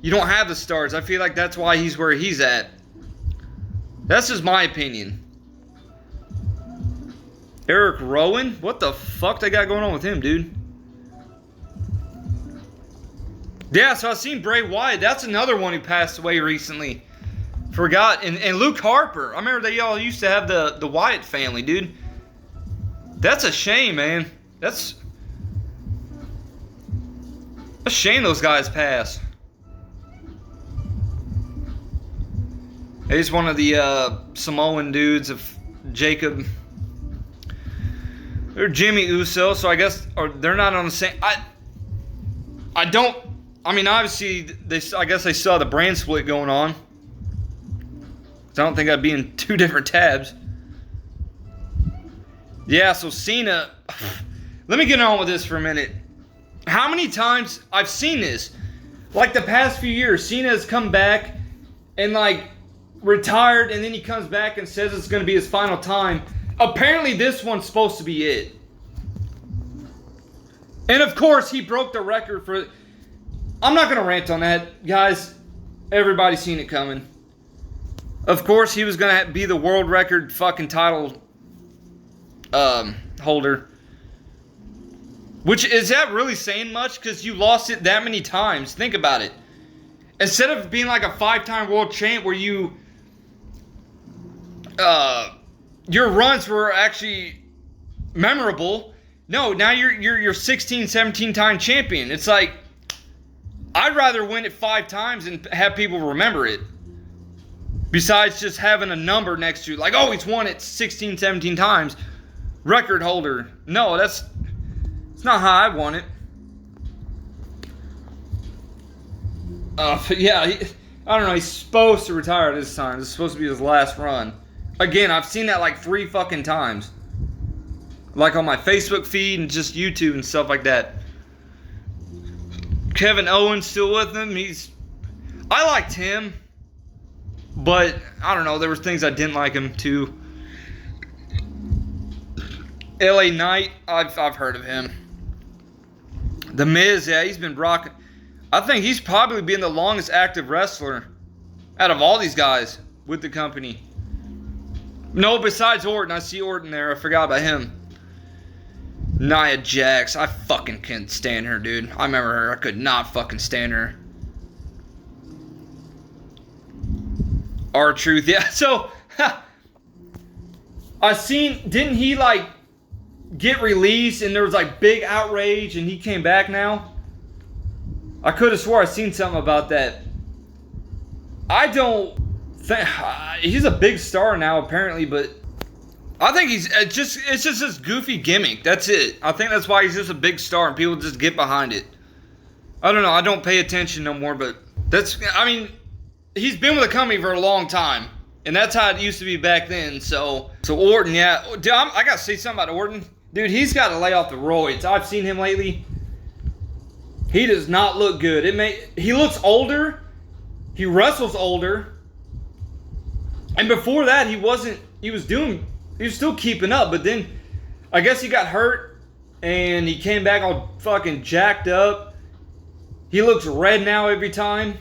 You don't have the stars. I feel like that's why he's where he's at. That's just my opinion. Eric Rowan? What the fuck they got going on with him, dude? Yeah, so I've seen Bray Wyatt. That's another one who passed away recently. Forgot. And Luke Harper. I remember they all used to have the Wyatt family, dude. That's a shame, man. That's a shame those guys passed. He's one of the Samoan dudes of Jacob. They're Jimmy Uso, so I guess they're not on the same. I mean, obviously, I guess they saw the brand split going on. I don't think I'd be in two different tabs. Yeah, so Cena. Let me get on with this for a minute. How many times I've seen this? Like the past few years, Cena has come back and like retired, and then he comes back and says it's going to be his final time. Apparently, this one's supposed to be it. And of course, he broke the record for. I'm not going to rant on that, guys. Everybody's seen it coming. Of course, he was going to be the world record fucking title holder. Which, is that really saying much? Because you lost it that many times. Think about it. Instead of being like a 5-time world champ where you... your runs were actually memorable. No, now you're 16, 17-time champion. It's like... I'd rather win it 5 times and have people remember it. Besides just having a number next to it. Like, oh, he's won it 16, 17 times. Record holder. No, it's not how I want it. But yeah, I don't know. He's supposed to retire this time. This is supposed to be his last run. Again, I've seen that like 3 fucking times. Like on my Facebook feed and just YouTube and stuff like that. Kevin Owens still with him. I liked him. But, I don't know, there were things I didn't like him too. LA Knight, I've heard of him. The Miz, yeah, he's been rocking. I think he's probably been the longest active wrestler out of all these guys with the company. No, besides Orton. I see Orton there. I forgot about him. Nia Jax, I fucking can't stand her, dude. I remember her. I could not fucking stand her. R-Truth, yeah. So, I seen, didn't he like get released and there was like big outrage and he came back now? I could have swore I seen something about that. I don't think, he's a big star now apparently, but I think it's just this goofy gimmick. That's it. I think that's why he's just a big star and people just get behind it. I don't know. I don't pay attention no more, but I mean, he's been with the company for a long time. And that's how it used to be back then. So Orton, yeah. Dude, I got to say something about Orton. Dude, he's got to lay off the roids. I've seen him lately. He does not look good. He looks older. He wrestles older. And before that, he was still keeping up. But then, I guess he got hurt. And he came back all fucking jacked up. He looks red now every time.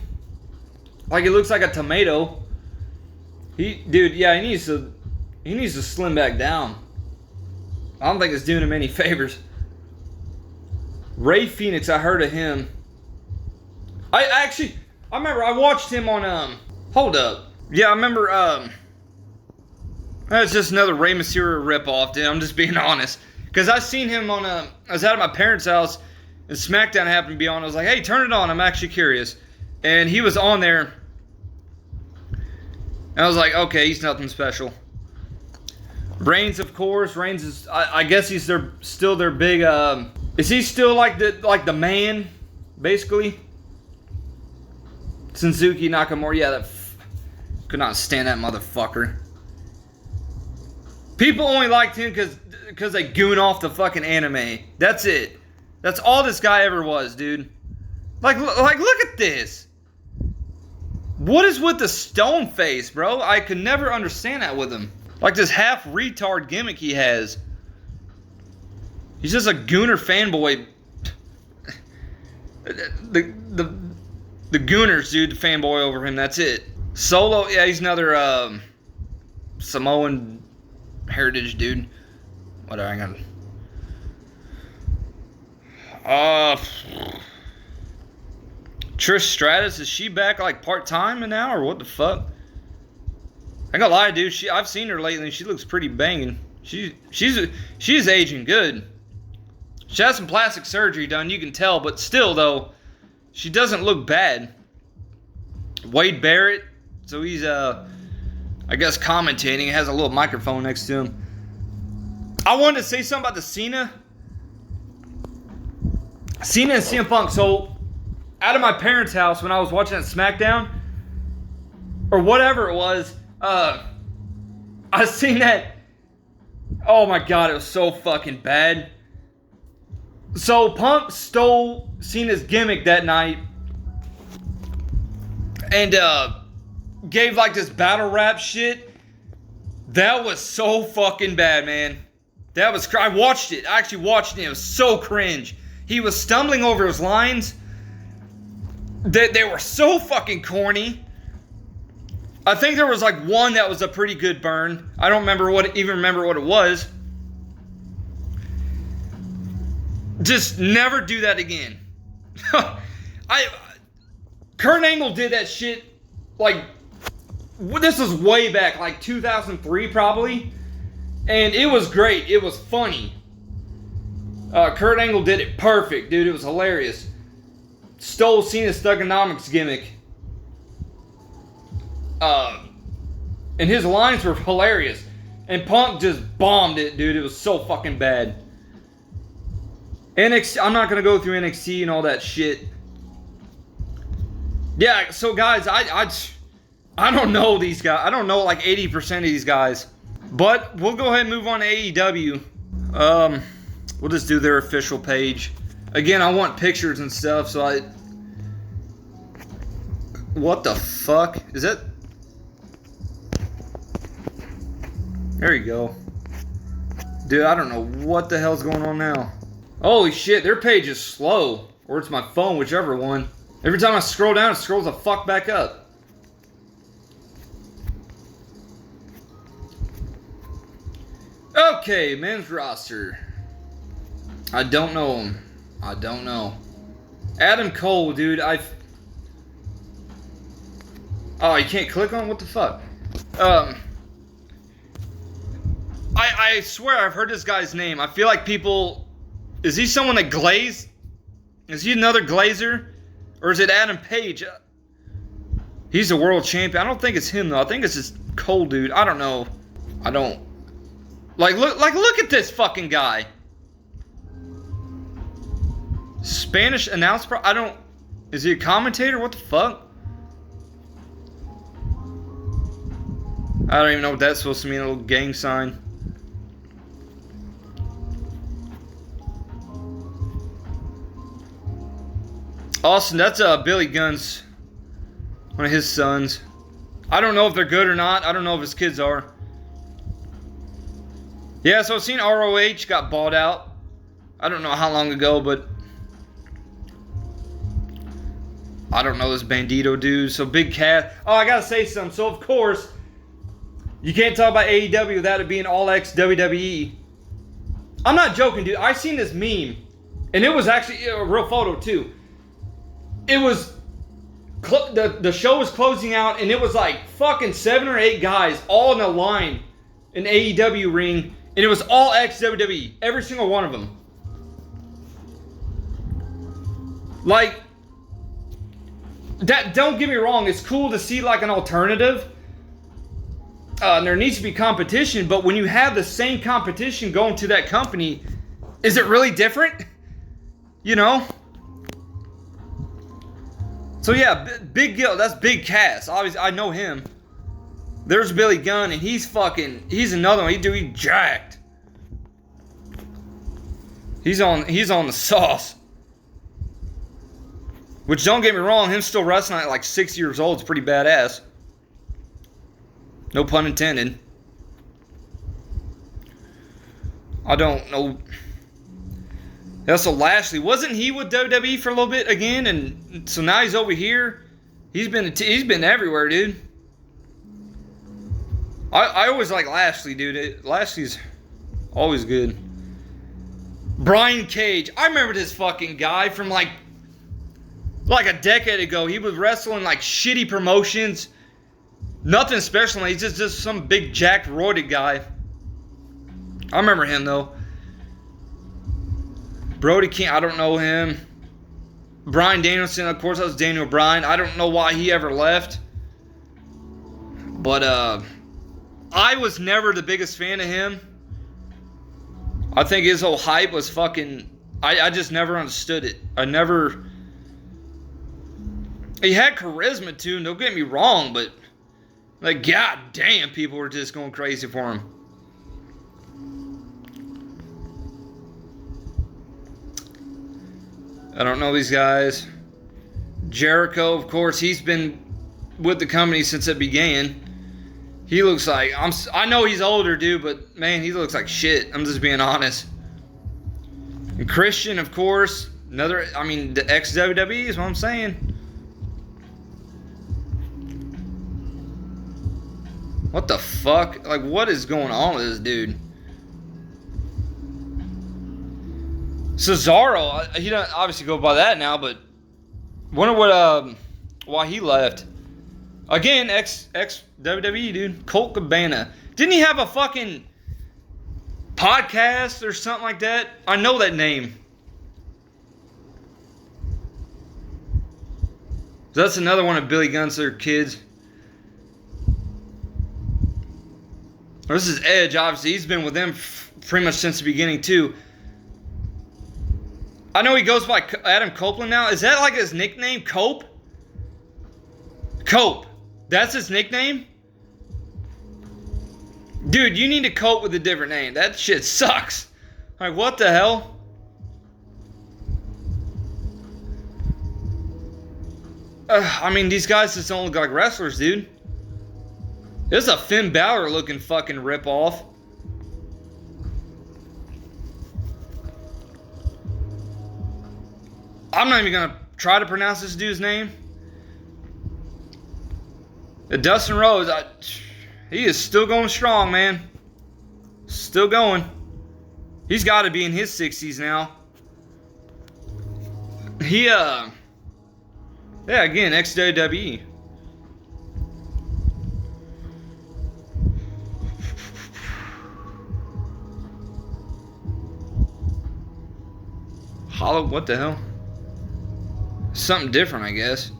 Like, it looks like a tomato. Dude, yeah, he needs to slim back down. I don't think it's doing him any favors. Ray Phoenix, I heard of him. I remember I watched him on, hold up. Yeah, I remember, that's just another Rey Mysterio ripoff, dude. I'm just being honest. Because I seen him on I was out at my parents' house, and SmackDown happened to be on. I was like, hey, turn it on. I'm actually curious. And he was on there. And I was like, okay, he's nothing special. Reigns, of course. Reigns is, I guess he's still their big, is he still like the man, basically? Shinsuke Nakamura, yeah, could not stand that motherfucker. People only liked him because they goon off the fucking anime. That's it. That's all this guy ever was, dude. Like look at this. What is with the stone face, bro? I could never understand that with him. Like this half retard gimmick he has. He's just a gooner fanboy. The Gooners, dude, the fanboy over him. That's it. Solo, yeah, he's another Samoan heritage dude. Whatever, I got. Trish Stratus, is she back like part-time now or what the fuck? I ain't gonna lie, dude. I've seen her lately. She looks pretty banging. She's aging good. She has some plastic surgery done, you can tell, but still though, she doesn't look bad. Wade Barrett, so he's I guess commentating. He has a little microphone next to him. I wanted to say something about the Cena and CM Punk. So, out of my parents' house when I was watching that SmackDown, or whatever it was, I seen that. Oh my god, it was so fucking bad. So Punk stole Cena's gimmick that night and gave like this battle rap shit. That was so fucking bad, man. That was, I watched it. I actually watched it. It was so cringe. He was stumbling over his lines. They were so fucking corny. I think there was like one that was a pretty good burn. I don't remember even remember what it was. Just never do that again. Kurt Angle did that shit like, this was way back, like 2003 probably. And it was great. It was funny. Kurt Angle did it perfect, dude. It was hilarious. Stole Cena's Thuganomics gimmick. And his lines were hilarious. And Punk just bombed it, dude. It was so fucking bad. NXT, I'm not gonna go through NXT and all that shit. Yeah, so guys, I don't know these guys. I don't know like 80% of these guys. But we'll go ahead and move on to AEW. We'll just do their official page. Again, I want pictures and stuff, so what the fuck? Is that? There you go. Dude, I don't know what the hell's going on now. Holy shit, their page is slow. Or it's my phone, whichever one. Every time I scroll down, it scrolls the fuck back up. Okay, men's roster. I don't know him. I don't know. Adam Cole, dude, Oh, you can't click on? What the fuck? I swear I've heard this guy's name. I feel like people... Is he someone that glazed? Is he another glazer? Or is it Adam Page? He's a world champion. I don't think it's him, though. I think it's this Cole dude. I don't know. I don't... Look at this fucking guy. Spanish announcer? I don't... Is he a commentator? What the fuck? I don't even know what that's supposed to mean. A little gang sign. Austin, that's Billy Gunn's, one of his sons. I don't know if they're good or not. I don't know if his kids are. Yeah, so I've seen ROH got bought out. I don't know how long ago, but I don't know this Bandito dude. So Big Cat. Oh, I gotta say something. So of course, you can't talk about AEW without it being all ex WWE. I'm not joking, dude. I seen this meme, and it was actually a real photo too. It was the show was closing out, and it was like fucking 7 or 8 guys all in a line in AEW ring, And it was all ex-WWE. Every single one of them. Like, that, don't get me wrong, it's cool to see like an alternative. And there needs to be competition, but when you have the same competition going to that company, is it really different? You know? So yeah, Big Gil, that's Big Cass. Obviously, I know him. There's Billy Gunn, and he's another one. He's jacked. He's on the sauce. Which, don't get me wrong, him still wrestling at like 6 years old is pretty badass. No pun intended. I don't know. So Lashley, wasn't he with WWE for a little bit again? And so now he's over here. He's been everywhere, dude. I always like Lashley, dude. Lashley's always good. Brian Cage. I remember this fucking guy from like a decade ago. He was wrestling like shitty promotions. Nothing special. He's just some big jacked roided guy. I remember him though. Brody King, I don't know him. Bryan Danielson, of course, that was Daniel Bryan. I don't know why he ever left. But I was never the biggest fan of him. I think his whole hype was fucking... I just never understood it. He had charisma too, don't get me wrong, but... Like, god damn, people were just going crazy for him. I don't know these guys. Jericho, of course, he's been with the company since it began. He looks like... I know he's older, dude, but man, he looks like shit. I'm just being honest. And Christian, of course, the ex-WWE is what I'm saying. What the fuck? Like, what is going on with this dude? Cesaro, he doesn't obviously go by that now, but wonder why he left. Again, ex WWE dude, Colt Cabana. Didn't he have a fucking podcast or something like that? I know that name. That's another one of Billy Gunn's kids. This is Edge, obviously. He's been with them pretty much since the beginning, too. I know he goes by Adam Copeland now. Is that like his nickname, Cope? Cope. That's his nickname? Dude, you need to cope with a different name. That shit sucks. Like, what the hell? These guys just don't look like wrestlers, dude. This is a Finn Balor looking fucking ripoff. I'm not even gonna try to pronounce this dude's name. Dustin Rhodes, he is still going strong, man. Still going. He's got to be in his 60s now. Yeah, again, ex-WWE. Hollow, what the hell? Something different, I guess.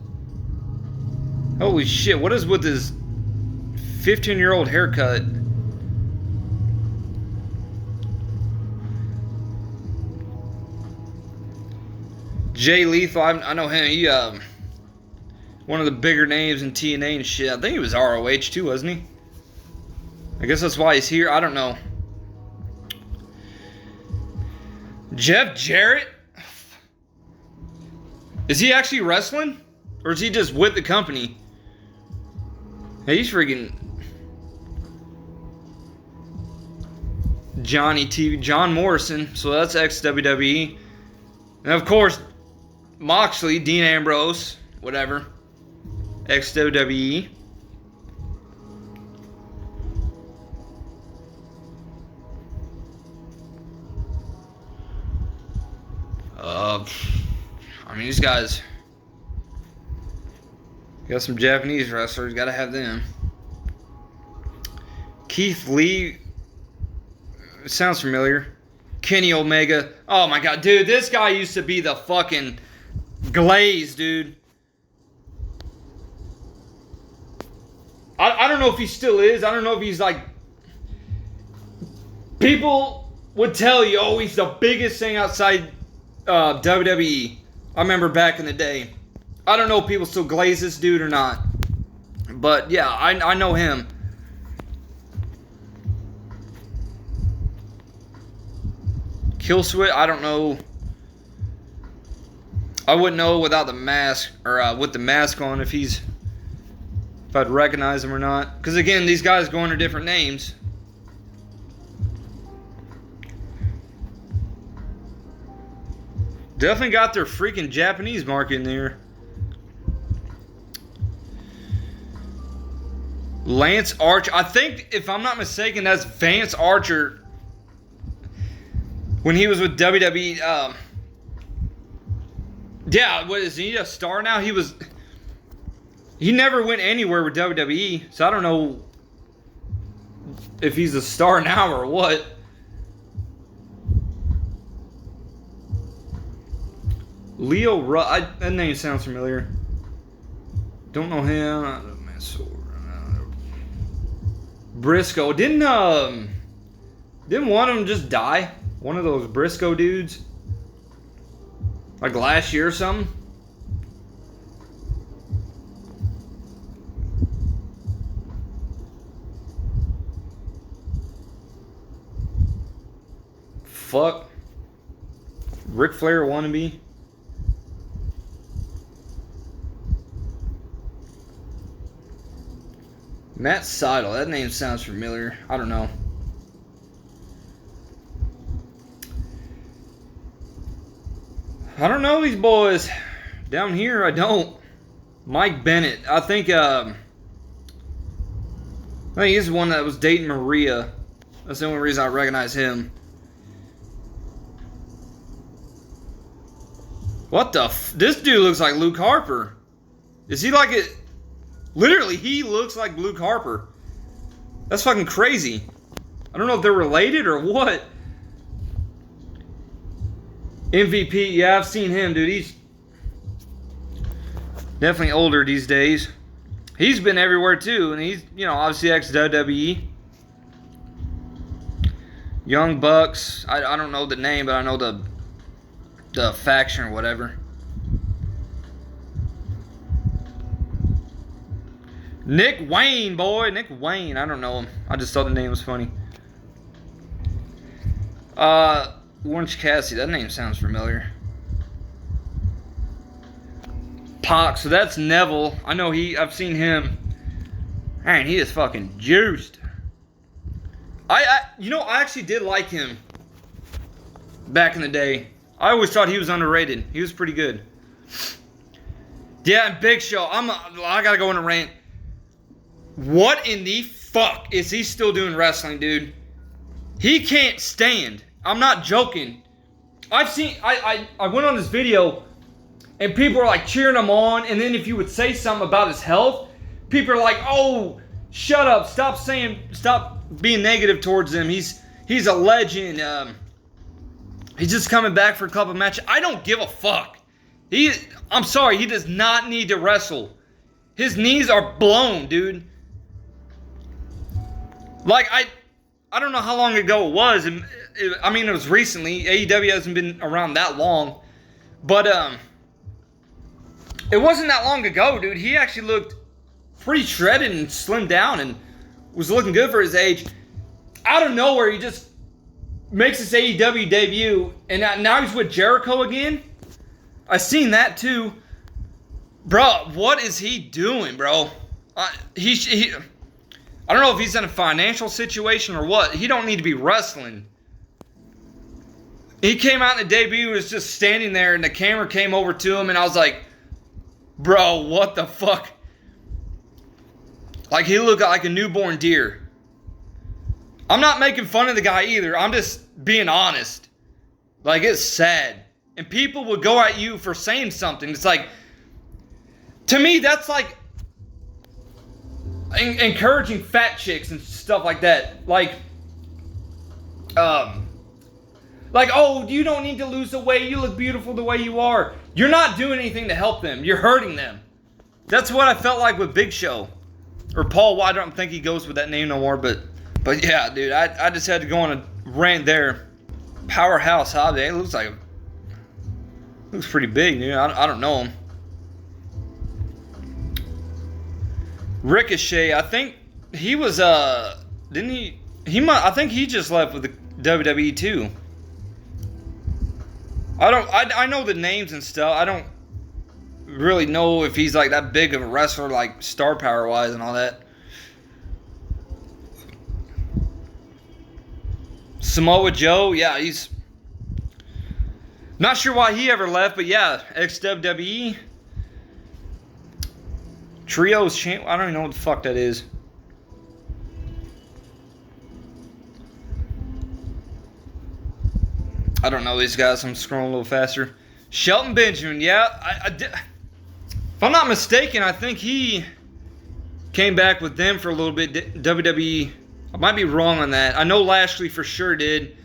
Holy shit, what is with this 15-year-old haircut? Jay Lethal, I know him. He, one of the bigger names in TNA and shit. I think he was ROH too, wasn't he? I guess that's why he's here. I don't know. Jeff Jarrett? Is he actually wrestling? Or is he just with the company? Hey, he's freaking... John Morrison. So that's ex-WWE. And of course, Moxley, Dean Ambrose, whatever. Ex-WWE. These guys got some Japanese wrestlers, gotta have them. Keith Lee, sounds familiar. Kenny Omega. Oh my god, dude, this guy used to be the fucking Glaze, dude. I don't know if he still is. I don't know if he's like... People would tell you, oh, he's the biggest thing outside WWE. I remember back in the day. I don't know if people still glaze this dude or not. But yeah, I know him. Kill Switch, I don't know. I wouldn't know without the mask, or with the mask on, if I'd recognize him or not. Because again, these guys go under different names. Definitely got their freaking Japanese mark in there. Lance Archer. I think, if I'm not mistaken, that's Vance Archer. When he was with WWE. Yeah, what is he, a star now? He never went anywhere with WWE. So I don't know if he's a star now or what. Leo Rush. That name sounds familiar. Don't know him. Briscoe. Didn't one of them just die? One of those Briscoe dudes? Like last year or something? Fuck. Ric Flair wannabe. Matt Seidel. That name sounds familiar. I don't know. I don't know these boys. Down here, I don't. Mike Bennett. I think he's the one that was dating Maria. That's the only reason I recognize him. What the this dude looks like Luke Harper. Is he like it? Literally, he looks like Luke Harper. That's fucking crazy. I don't know if they're related or what. MVP, yeah, I've seen him, dude. He's definitely older these days. He's been everywhere too, and he's, obviously ex-WWE. Young Bucks. I don't know the name, but I know the faction or whatever. Nick Wayne, boy. Nick Wayne. I don't know him. I just thought the name was funny. Orange Cassidy. That name sounds familiar. Pac. So that's Neville. I know I've seen him. Man, he is fucking juiced. I actually did like him back in the day. I always thought he was underrated. He was pretty good. Yeah, and Big Show. I gotta go on a rant. What in the fuck is he still doing wrestling, dude? He can't stand. I'm not joking. I went on this video and people are like cheering him on, and then if you would say something about his health, people are like, oh, shut up, stop being negative towards him. He's a legend. He's just coming back for a couple of matches. I don't give a fuck. I'm sorry, he does not need to wrestle. His knees are blown, dude. Like, I don't know how long ago it was. It was recently. AEW hasn't been around that long. But, it wasn't that long ago, dude. He actually looked pretty shredded and slimmed down and was looking good for his age. Out of nowhere, he just makes his AEW debut, and now he's with Jericho again. I seen that too. Bro, what is he doing, bro? I don't know if he's in a financial situation or what. He don't need to be wrestling. He came out in the debut, was just standing there, and the camera came over to him, and I was like, bro, what the fuck? Like, he looked like a newborn deer. I'm not making fun of the guy either. I'm just being honest. Like, it's sad. And people would go at you for saying something. It's like, to me, that's like encouraging fat chicks and stuff like that. Like, Like, oh, you don't need to lose the weight. You look beautiful the way you are. You're not doing anything to help them. You're hurting them. That's what I felt like with Big Show. Or Paul. Well, I don't think he goes with that name no more. But yeah, dude, I just had to go on a rant there. Powerhouse Hobbs. It looks pretty big, dude. I don't know him. Ricochet. I think he was didn't he? I think he just left with the WWE too. I know the names and stuff. I don't really know if he's like that big of a wrestler, like star power wise and all that. Samoa Joe, yeah, he's not sure why he ever left, but yeah, ex-WWE. Trios champ. I don't even know what the fuck that is. I don't know these guys. I'm scrolling a little faster. Shelton Benjamin, yeah. If I'm not mistaken, I think he came back with them for a little bit. WWE. I might be wrong on that. I know Lashley for sure did.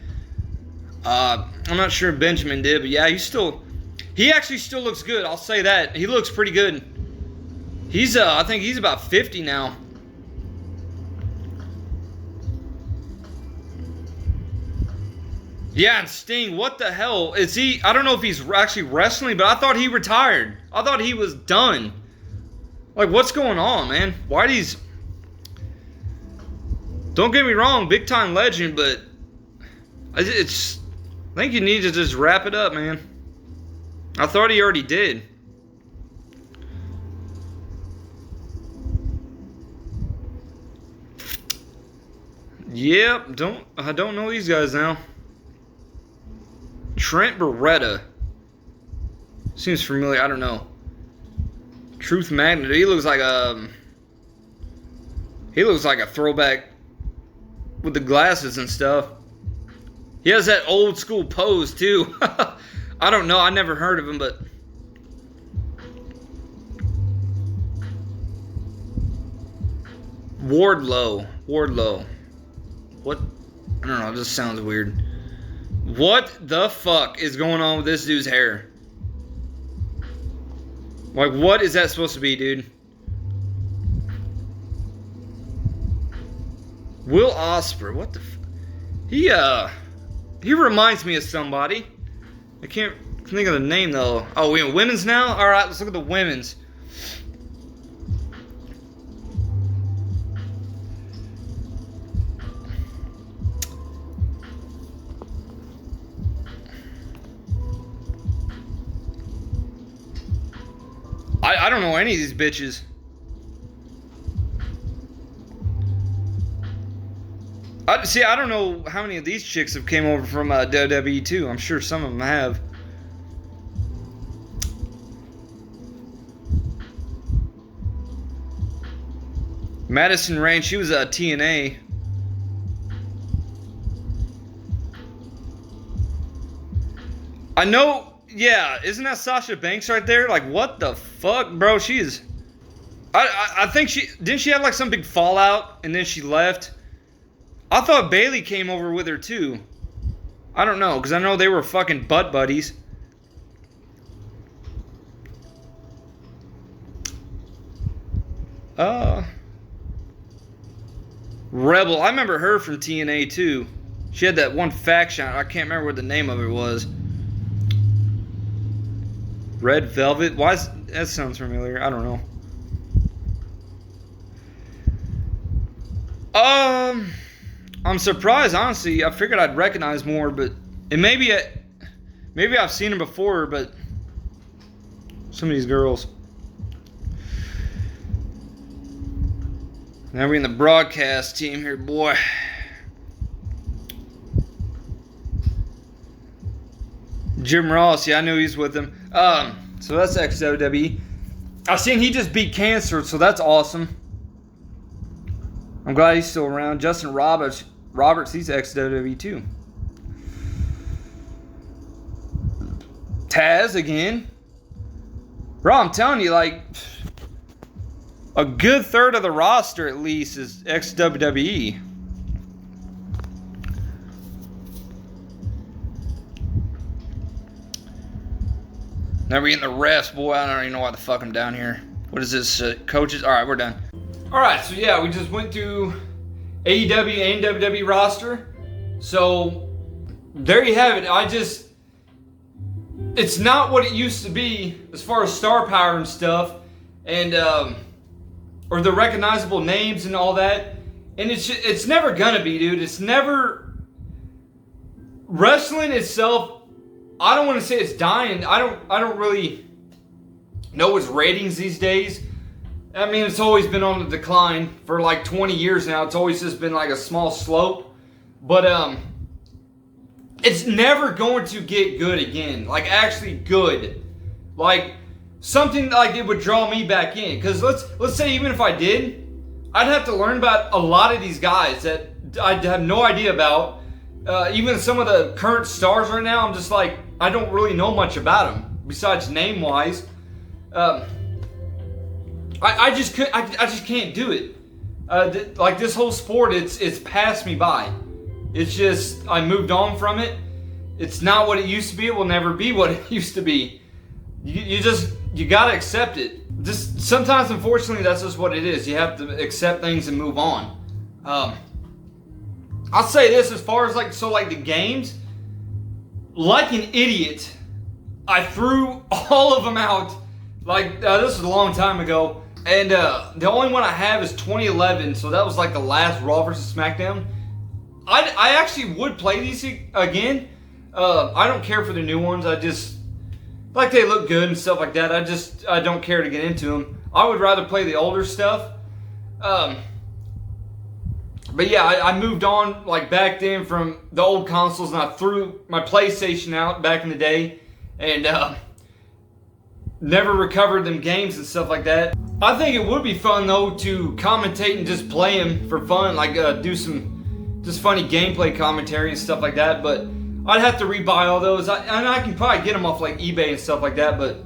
I'm not sure if Benjamin did, but yeah, he actually still looks good. I'll say that. He looks pretty good. I think he's about 50 now. Yeah, and Sting, what the hell? Is he? I don't know if he's actually wrestling, but I thought he retired. I thought he was done. Like, what's going on, man? Why these... Don't get me wrong, big time legend, but I think you need to just wrap it up, man. I thought he already did. Yep, I don't know these guys now. Trent Beretta. Seems familiar, I don't know. Truth Magnet. He looks like a throwback with the glasses and stuff. He has that old school pose too. I don't know, I never heard of him, but Wardlow. What? I don't know, it just sounds weird. What the fuck is going on with this dude's hair? Like, what is that supposed to be, dude? Will Ospreay, what the he reminds me of somebody. I can't think of the name though. Oh, we in women's now? Alright, let's look at the women's. I don't know any of these bitches. I don't know how many of these chicks have came over from WWE too. I'm sure some of them have. Madison Rayne, she was a TNA. I know. Yeah, isn't that Sasha Banks right there? Like, what the fuck, bro? She is... I think she... Didn't she have, like, some big fallout, and then she left? I thought Bayley came over with her, too. I don't know, because I know they were fucking butt buddies. Rebel. I remember her from TNA, too. She had that one faction. I can't remember what the name of it was. Red Velvet? Why is that sounds familiar? I don't know. I'm surprised, honestly. I figured I'd recognize more, but it maybe I've seen them before, but some of these girls. Now we're in the broadcast team here, boy. Jim Ross, yeah, I knew he's with them. So that's ex-WWE. I've seen he just beat cancer, so that's awesome. I'm glad he's still around. Justin Roberts, he's ex-WWE too. Taz again. Bro, I'm telling you, like, a good third of the roster at least is ex-WWE. Now we're getting the refs, boy. I don't even know why the fuck I'm down here. What is this, coaches? All right, we're done. All right, so yeah, we just went through AEW and WWE roster. So there you have it. It's not what it used to be as far as star power and stuff, and or the recognizable names and all that. And it's never gonna be, dude. It's never. Wrestling itself, I don't want to say it's dying. I don't really know its ratings these days. I mean, it's always been on the decline for like 20 years now. It's always just been like a small slope. But it's never going to get good again. Like actually good. Like something like it would draw me back in. Because let's say even if I did, I'd have to learn about a lot of these guys that I have no idea about. Even some of the current stars right now, I'm just like, I don't really know much about them besides name wise. I just can't do it. Like this whole sport, it's passed me by. It's just I moved on from it. It's not what it used to be. It will never be what it used to be. You gotta accept it. Just sometimes, unfortunately, that's just what it is. You have to accept things and move on. I'll say this as far as like the games, like an idiot, I threw all of them out. Like this was a long time ago, and the only one I have is 2011. So that was like the last Raw vs SmackDown. I actually would play these again. I don't care for the new ones. I just like they look good and stuff like that. I don't care to get into them. I would rather play the older stuff. But yeah, I moved on like back then from the old consoles, and I threw my PlayStation out back in the day, and never recovered them games and stuff like that. I think it would be fun though to commentate and just play them for fun, like do some just funny gameplay commentary and stuff like that. But I'd have to rebuy all those, and I can probably get them off like eBay and stuff like that. But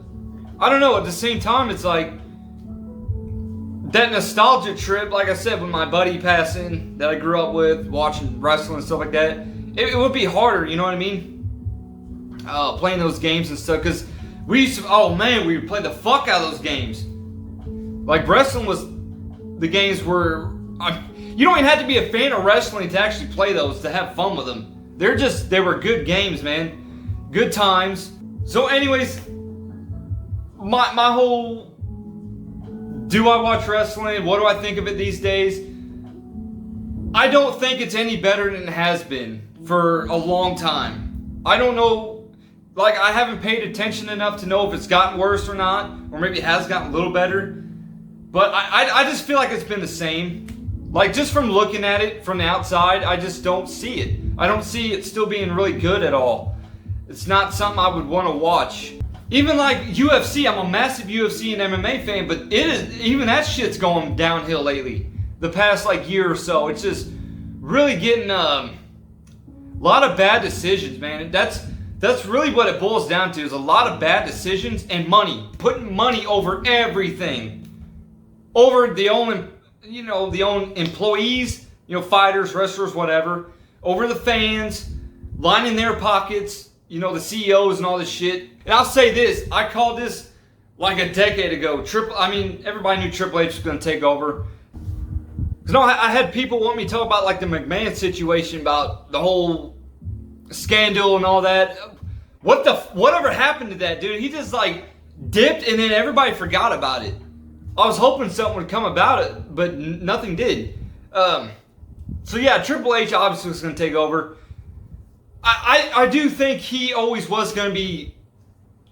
I don't know. At the same time, it's like that nostalgia trip, like I said, with my buddy passing that I grew up with, watching wrestling and stuff like that, it would be harder, you know what I mean? Playing those games and stuff, because we used to, we would play the fuck out of those games. Like wrestling was, the games were, you don't even have to be a fan of wrestling to actually play those, to have fun with them. They were good games, man. Good times. So anyways, my whole, do I watch wrestling? What do I think of it these days? I don't think it's any better than it has been for a long time. I don't know, like I haven't paid attention enough to know if it's gotten worse or not, or maybe it has gotten a little better. But I just feel like it's been the same. Like just from looking at it from the outside, I just don't see it. I don't see it still being really good at all. It's not something I would want to watch. Even like UFC, I'm a massive UFC and MMA fan, but even that shit's going downhill lately. The past like year or so, it's just really getting a lot of bad decisions, man. That's really what it boils down to, is a lot of bad decisions and money. Putting money over everything. Over the own employees, fighters, wrestlers, whatever. Over the fans, lining their pockets, the CEOs and all this shit. And I'll say this, I called this like a decade ago. Everybody knew Triple H was going to take over. Because I had people want me to talk about like the McMahon situation, about the whole scandal and all that. Whatever happened to that dude? He just like dipped and then everybody forgot about it. I was hoping something would come about it, but nothing did. So yeah, Triple H obviously was going to take over. I do think he always was going to be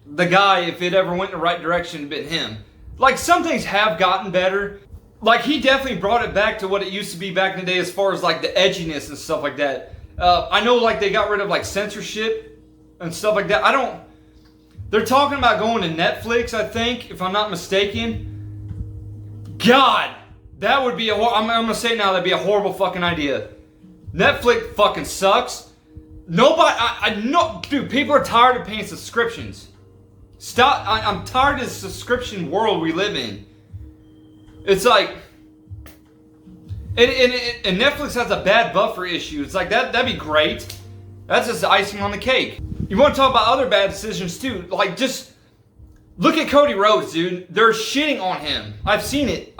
the guy. If it ever went in the right direction, it'd been him. Like some things have gotten better. Like he definitely brought it back to what it used to be back in the day, as far as like the edginess and stuff like that. I know like they got rid of like censorship and stuff like that. They're talking about going to Netflix, I think, if I'm not mistaken. God, that would be I'm going to say now, that'd be a horrible fucking idea. Netflix fucking sucks. Nobody, dude, people are tired of paying subscriptions. Stop, I'm tired of the subscription world we live in. It's like, and Netflix has a bad buffer issue. It's like, that'd be great. That's just icing on the cake. You want to talk about other bad decisions too, like just Look at Cody Rhodes, dude. They're shitting on him. I've seen it.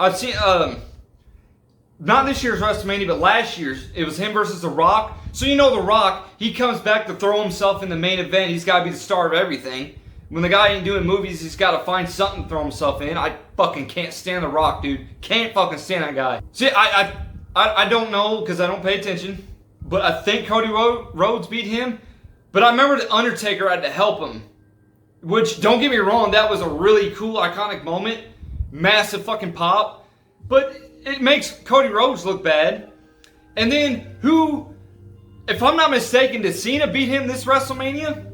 Not this year's WrestleMania, but last year's. It was him versus The Rock. So you know The Rock, he comes back to throw himself in the main event. He's got to be the star of everything. When the guy ain't doing movies, he's got to find something to throw himself in. I fucking can't stand The Rock, dude. Can't fucking stand that guy. See, I don't know because I don't pay attention. But I think Cody Rhodes beat him. But I remember The Undertaker had to help him. Which, don't get me wrong, that was a really cool, iconic moment. Massive fucking pop. But it makes Cody Rhodes look bad. And then who, if I'm not mistaken, did Cena beat him this WrestleMania?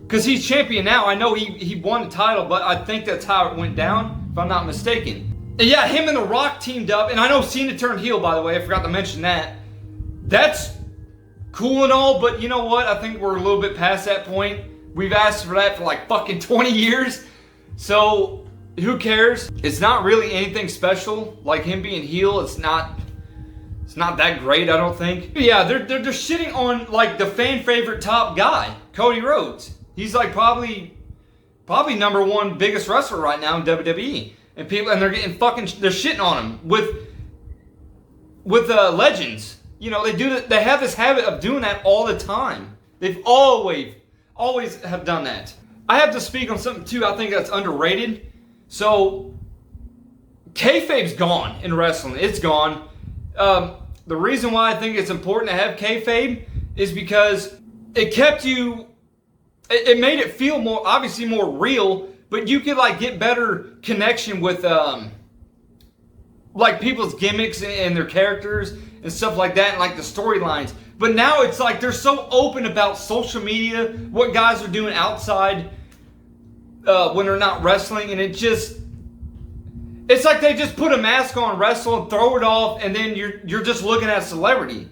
Because he's champion now. I know he won the title, but I think that's how it went down, if I'm not mistaken. And yeah, him and The Rock teamed up. And I know Cena turned heel, by the way. I forgot to mention that. That's cool and all, but you know what? I think we're a little bit past that point. We've asked for that for like fucking 20 years. So, who cares? It's not really anything special. Like him being heel, it's not that great, I don't think. But yeah, they're shitting on like the fan favorite top guy, Cody Rhodes. He's like probably number one biggest wrestler right now in WWE. And they're getting they're shitting on him with legends. You know, they have this habit of doing that all the time. They've always have done that. I have to speak on something too I think that's underrated. So, kayfabe's gone in wrestling. It's gone. The reason why I think it's important to have kayfabe is because it kept you... It made it feel obviously more real, but you could like get better connection with like people's gimmicks and their characters and stuff like that, and like the storylines. But now it's like they're so open about social media, what guys are doing outside when they're not wrestling, and it's like they just put a mask on, wrestle, and throw it off, and then you're just looking at a celebrity.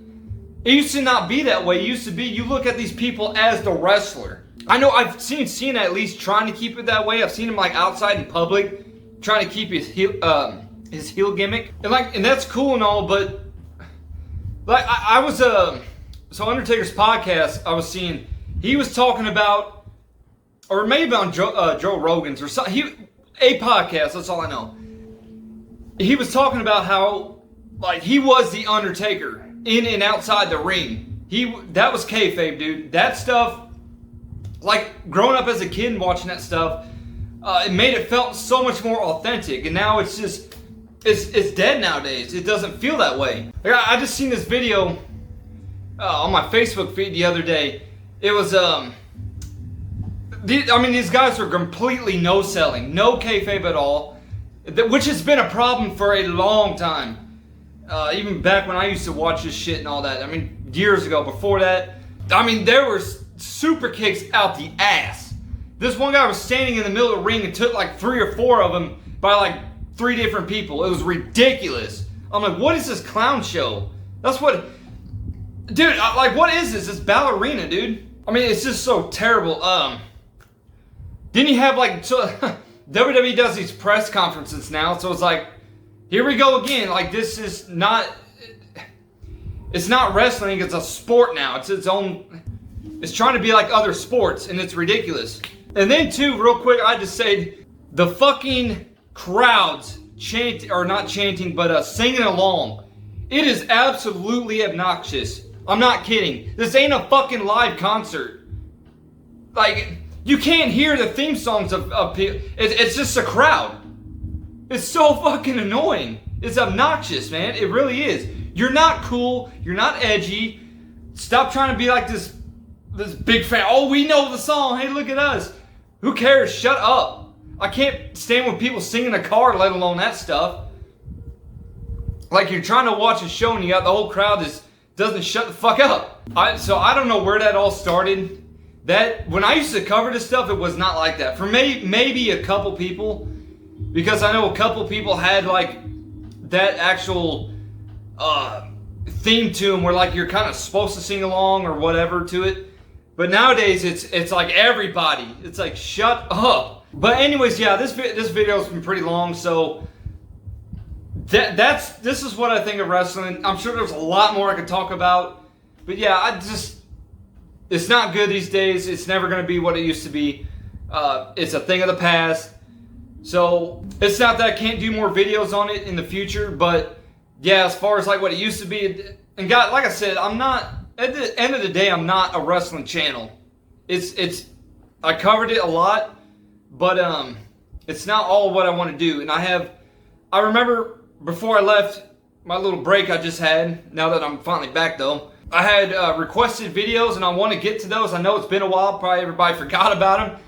It used to not be that way. It used to be you look at these people as the wrestler. I know I've seen Cena at least trying to keep it that way. I've seen him like outside in public trying to keep his heel gimmick, and that's cool and all, but like I was so Undertaker's podcast I was seeing, he was talking about, or maybe on Joe Rogan's or something, a podcast, that's all I know. He was talking about how like he was the Undertaker in and outside the ring. That was kayfabe, dude. That stuff, like growing up as a kid and watching that stuff, it made it felt so much more authentic. And now it's just, it's dead nowadays. It doesn't feel that way. Like I just seen this video on my Facebook feed the other day. It was these guys are completely no-selling, no kayfabe at all, which has been a problem for a long time. Even back when I used to watch this shit and all that. I mean, years ago, before that. I mean, there were super kicks out the ass. This one guy was standing in the middle of the ring and took like 3 or 4 of them by like 3 different people. It was ridiculous. I'm like, what is this clown show? That's what... Dude, like, what is this? It's ballerina, dude. I mean, it's just so terrible. Then you have like... So, WWE does these press conferences now, so it's like, here we go again. Like, this is not... It's not wrestling, it's a sport now. It's its own... It's trying to be like other sports, and it's ridiculous. And then too, real quick, I just say, the fucking crowds not chanting, but singing along. It is absolutely obnoxious. I'm not kidding. This ain't a fucking live concert. Like, you can't hear the theme songs of people. It's just a crowd. It's so fucking annoying. It's obnoxious, man. It really is. You're not cool. You're not edgy. Stop trying to be like this big fan. Oh, we know the song. Hey, look at us. Who cares? Shut up. I can't stand when people sing in a car, let alone that stuff. Like you're trying to watch a show and you got the whole crowd doesn't shut the fuck up. So I don't know where that all started. That when I used to cover this stuff, it was not like that. For maybe a couple people, because I know a couple people had like that actual theme to them where like you're kind of supposed to sing along or whatever to it. But nowadays it's like everybody. It's like shut up. But anyways, yeah, this video's been pretty long, so this is what I think of wrestling. I'm sure there's a lot more I could talk about, but yeah, it's not good these days. It's never going to be what it used to be. It's a thing of the past. So it's not that I can't do more videos on it in the future, but yeah, as far as like what it used to be, and God, like I said, I'm not, at the end of the day, I'm not a wrestling channel. I covered it a lot, but it's not all what I want to do. And I remember before I left my little break I just had, now that I'm finally back though, I had requested videos and I want to get to those. I know it's been a while, probably everybody forgot about them,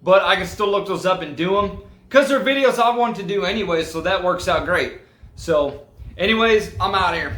but I can still look those up and do them. Because they're videos I wanted to do anyway, so that works out great. So, anyways, I'm out here.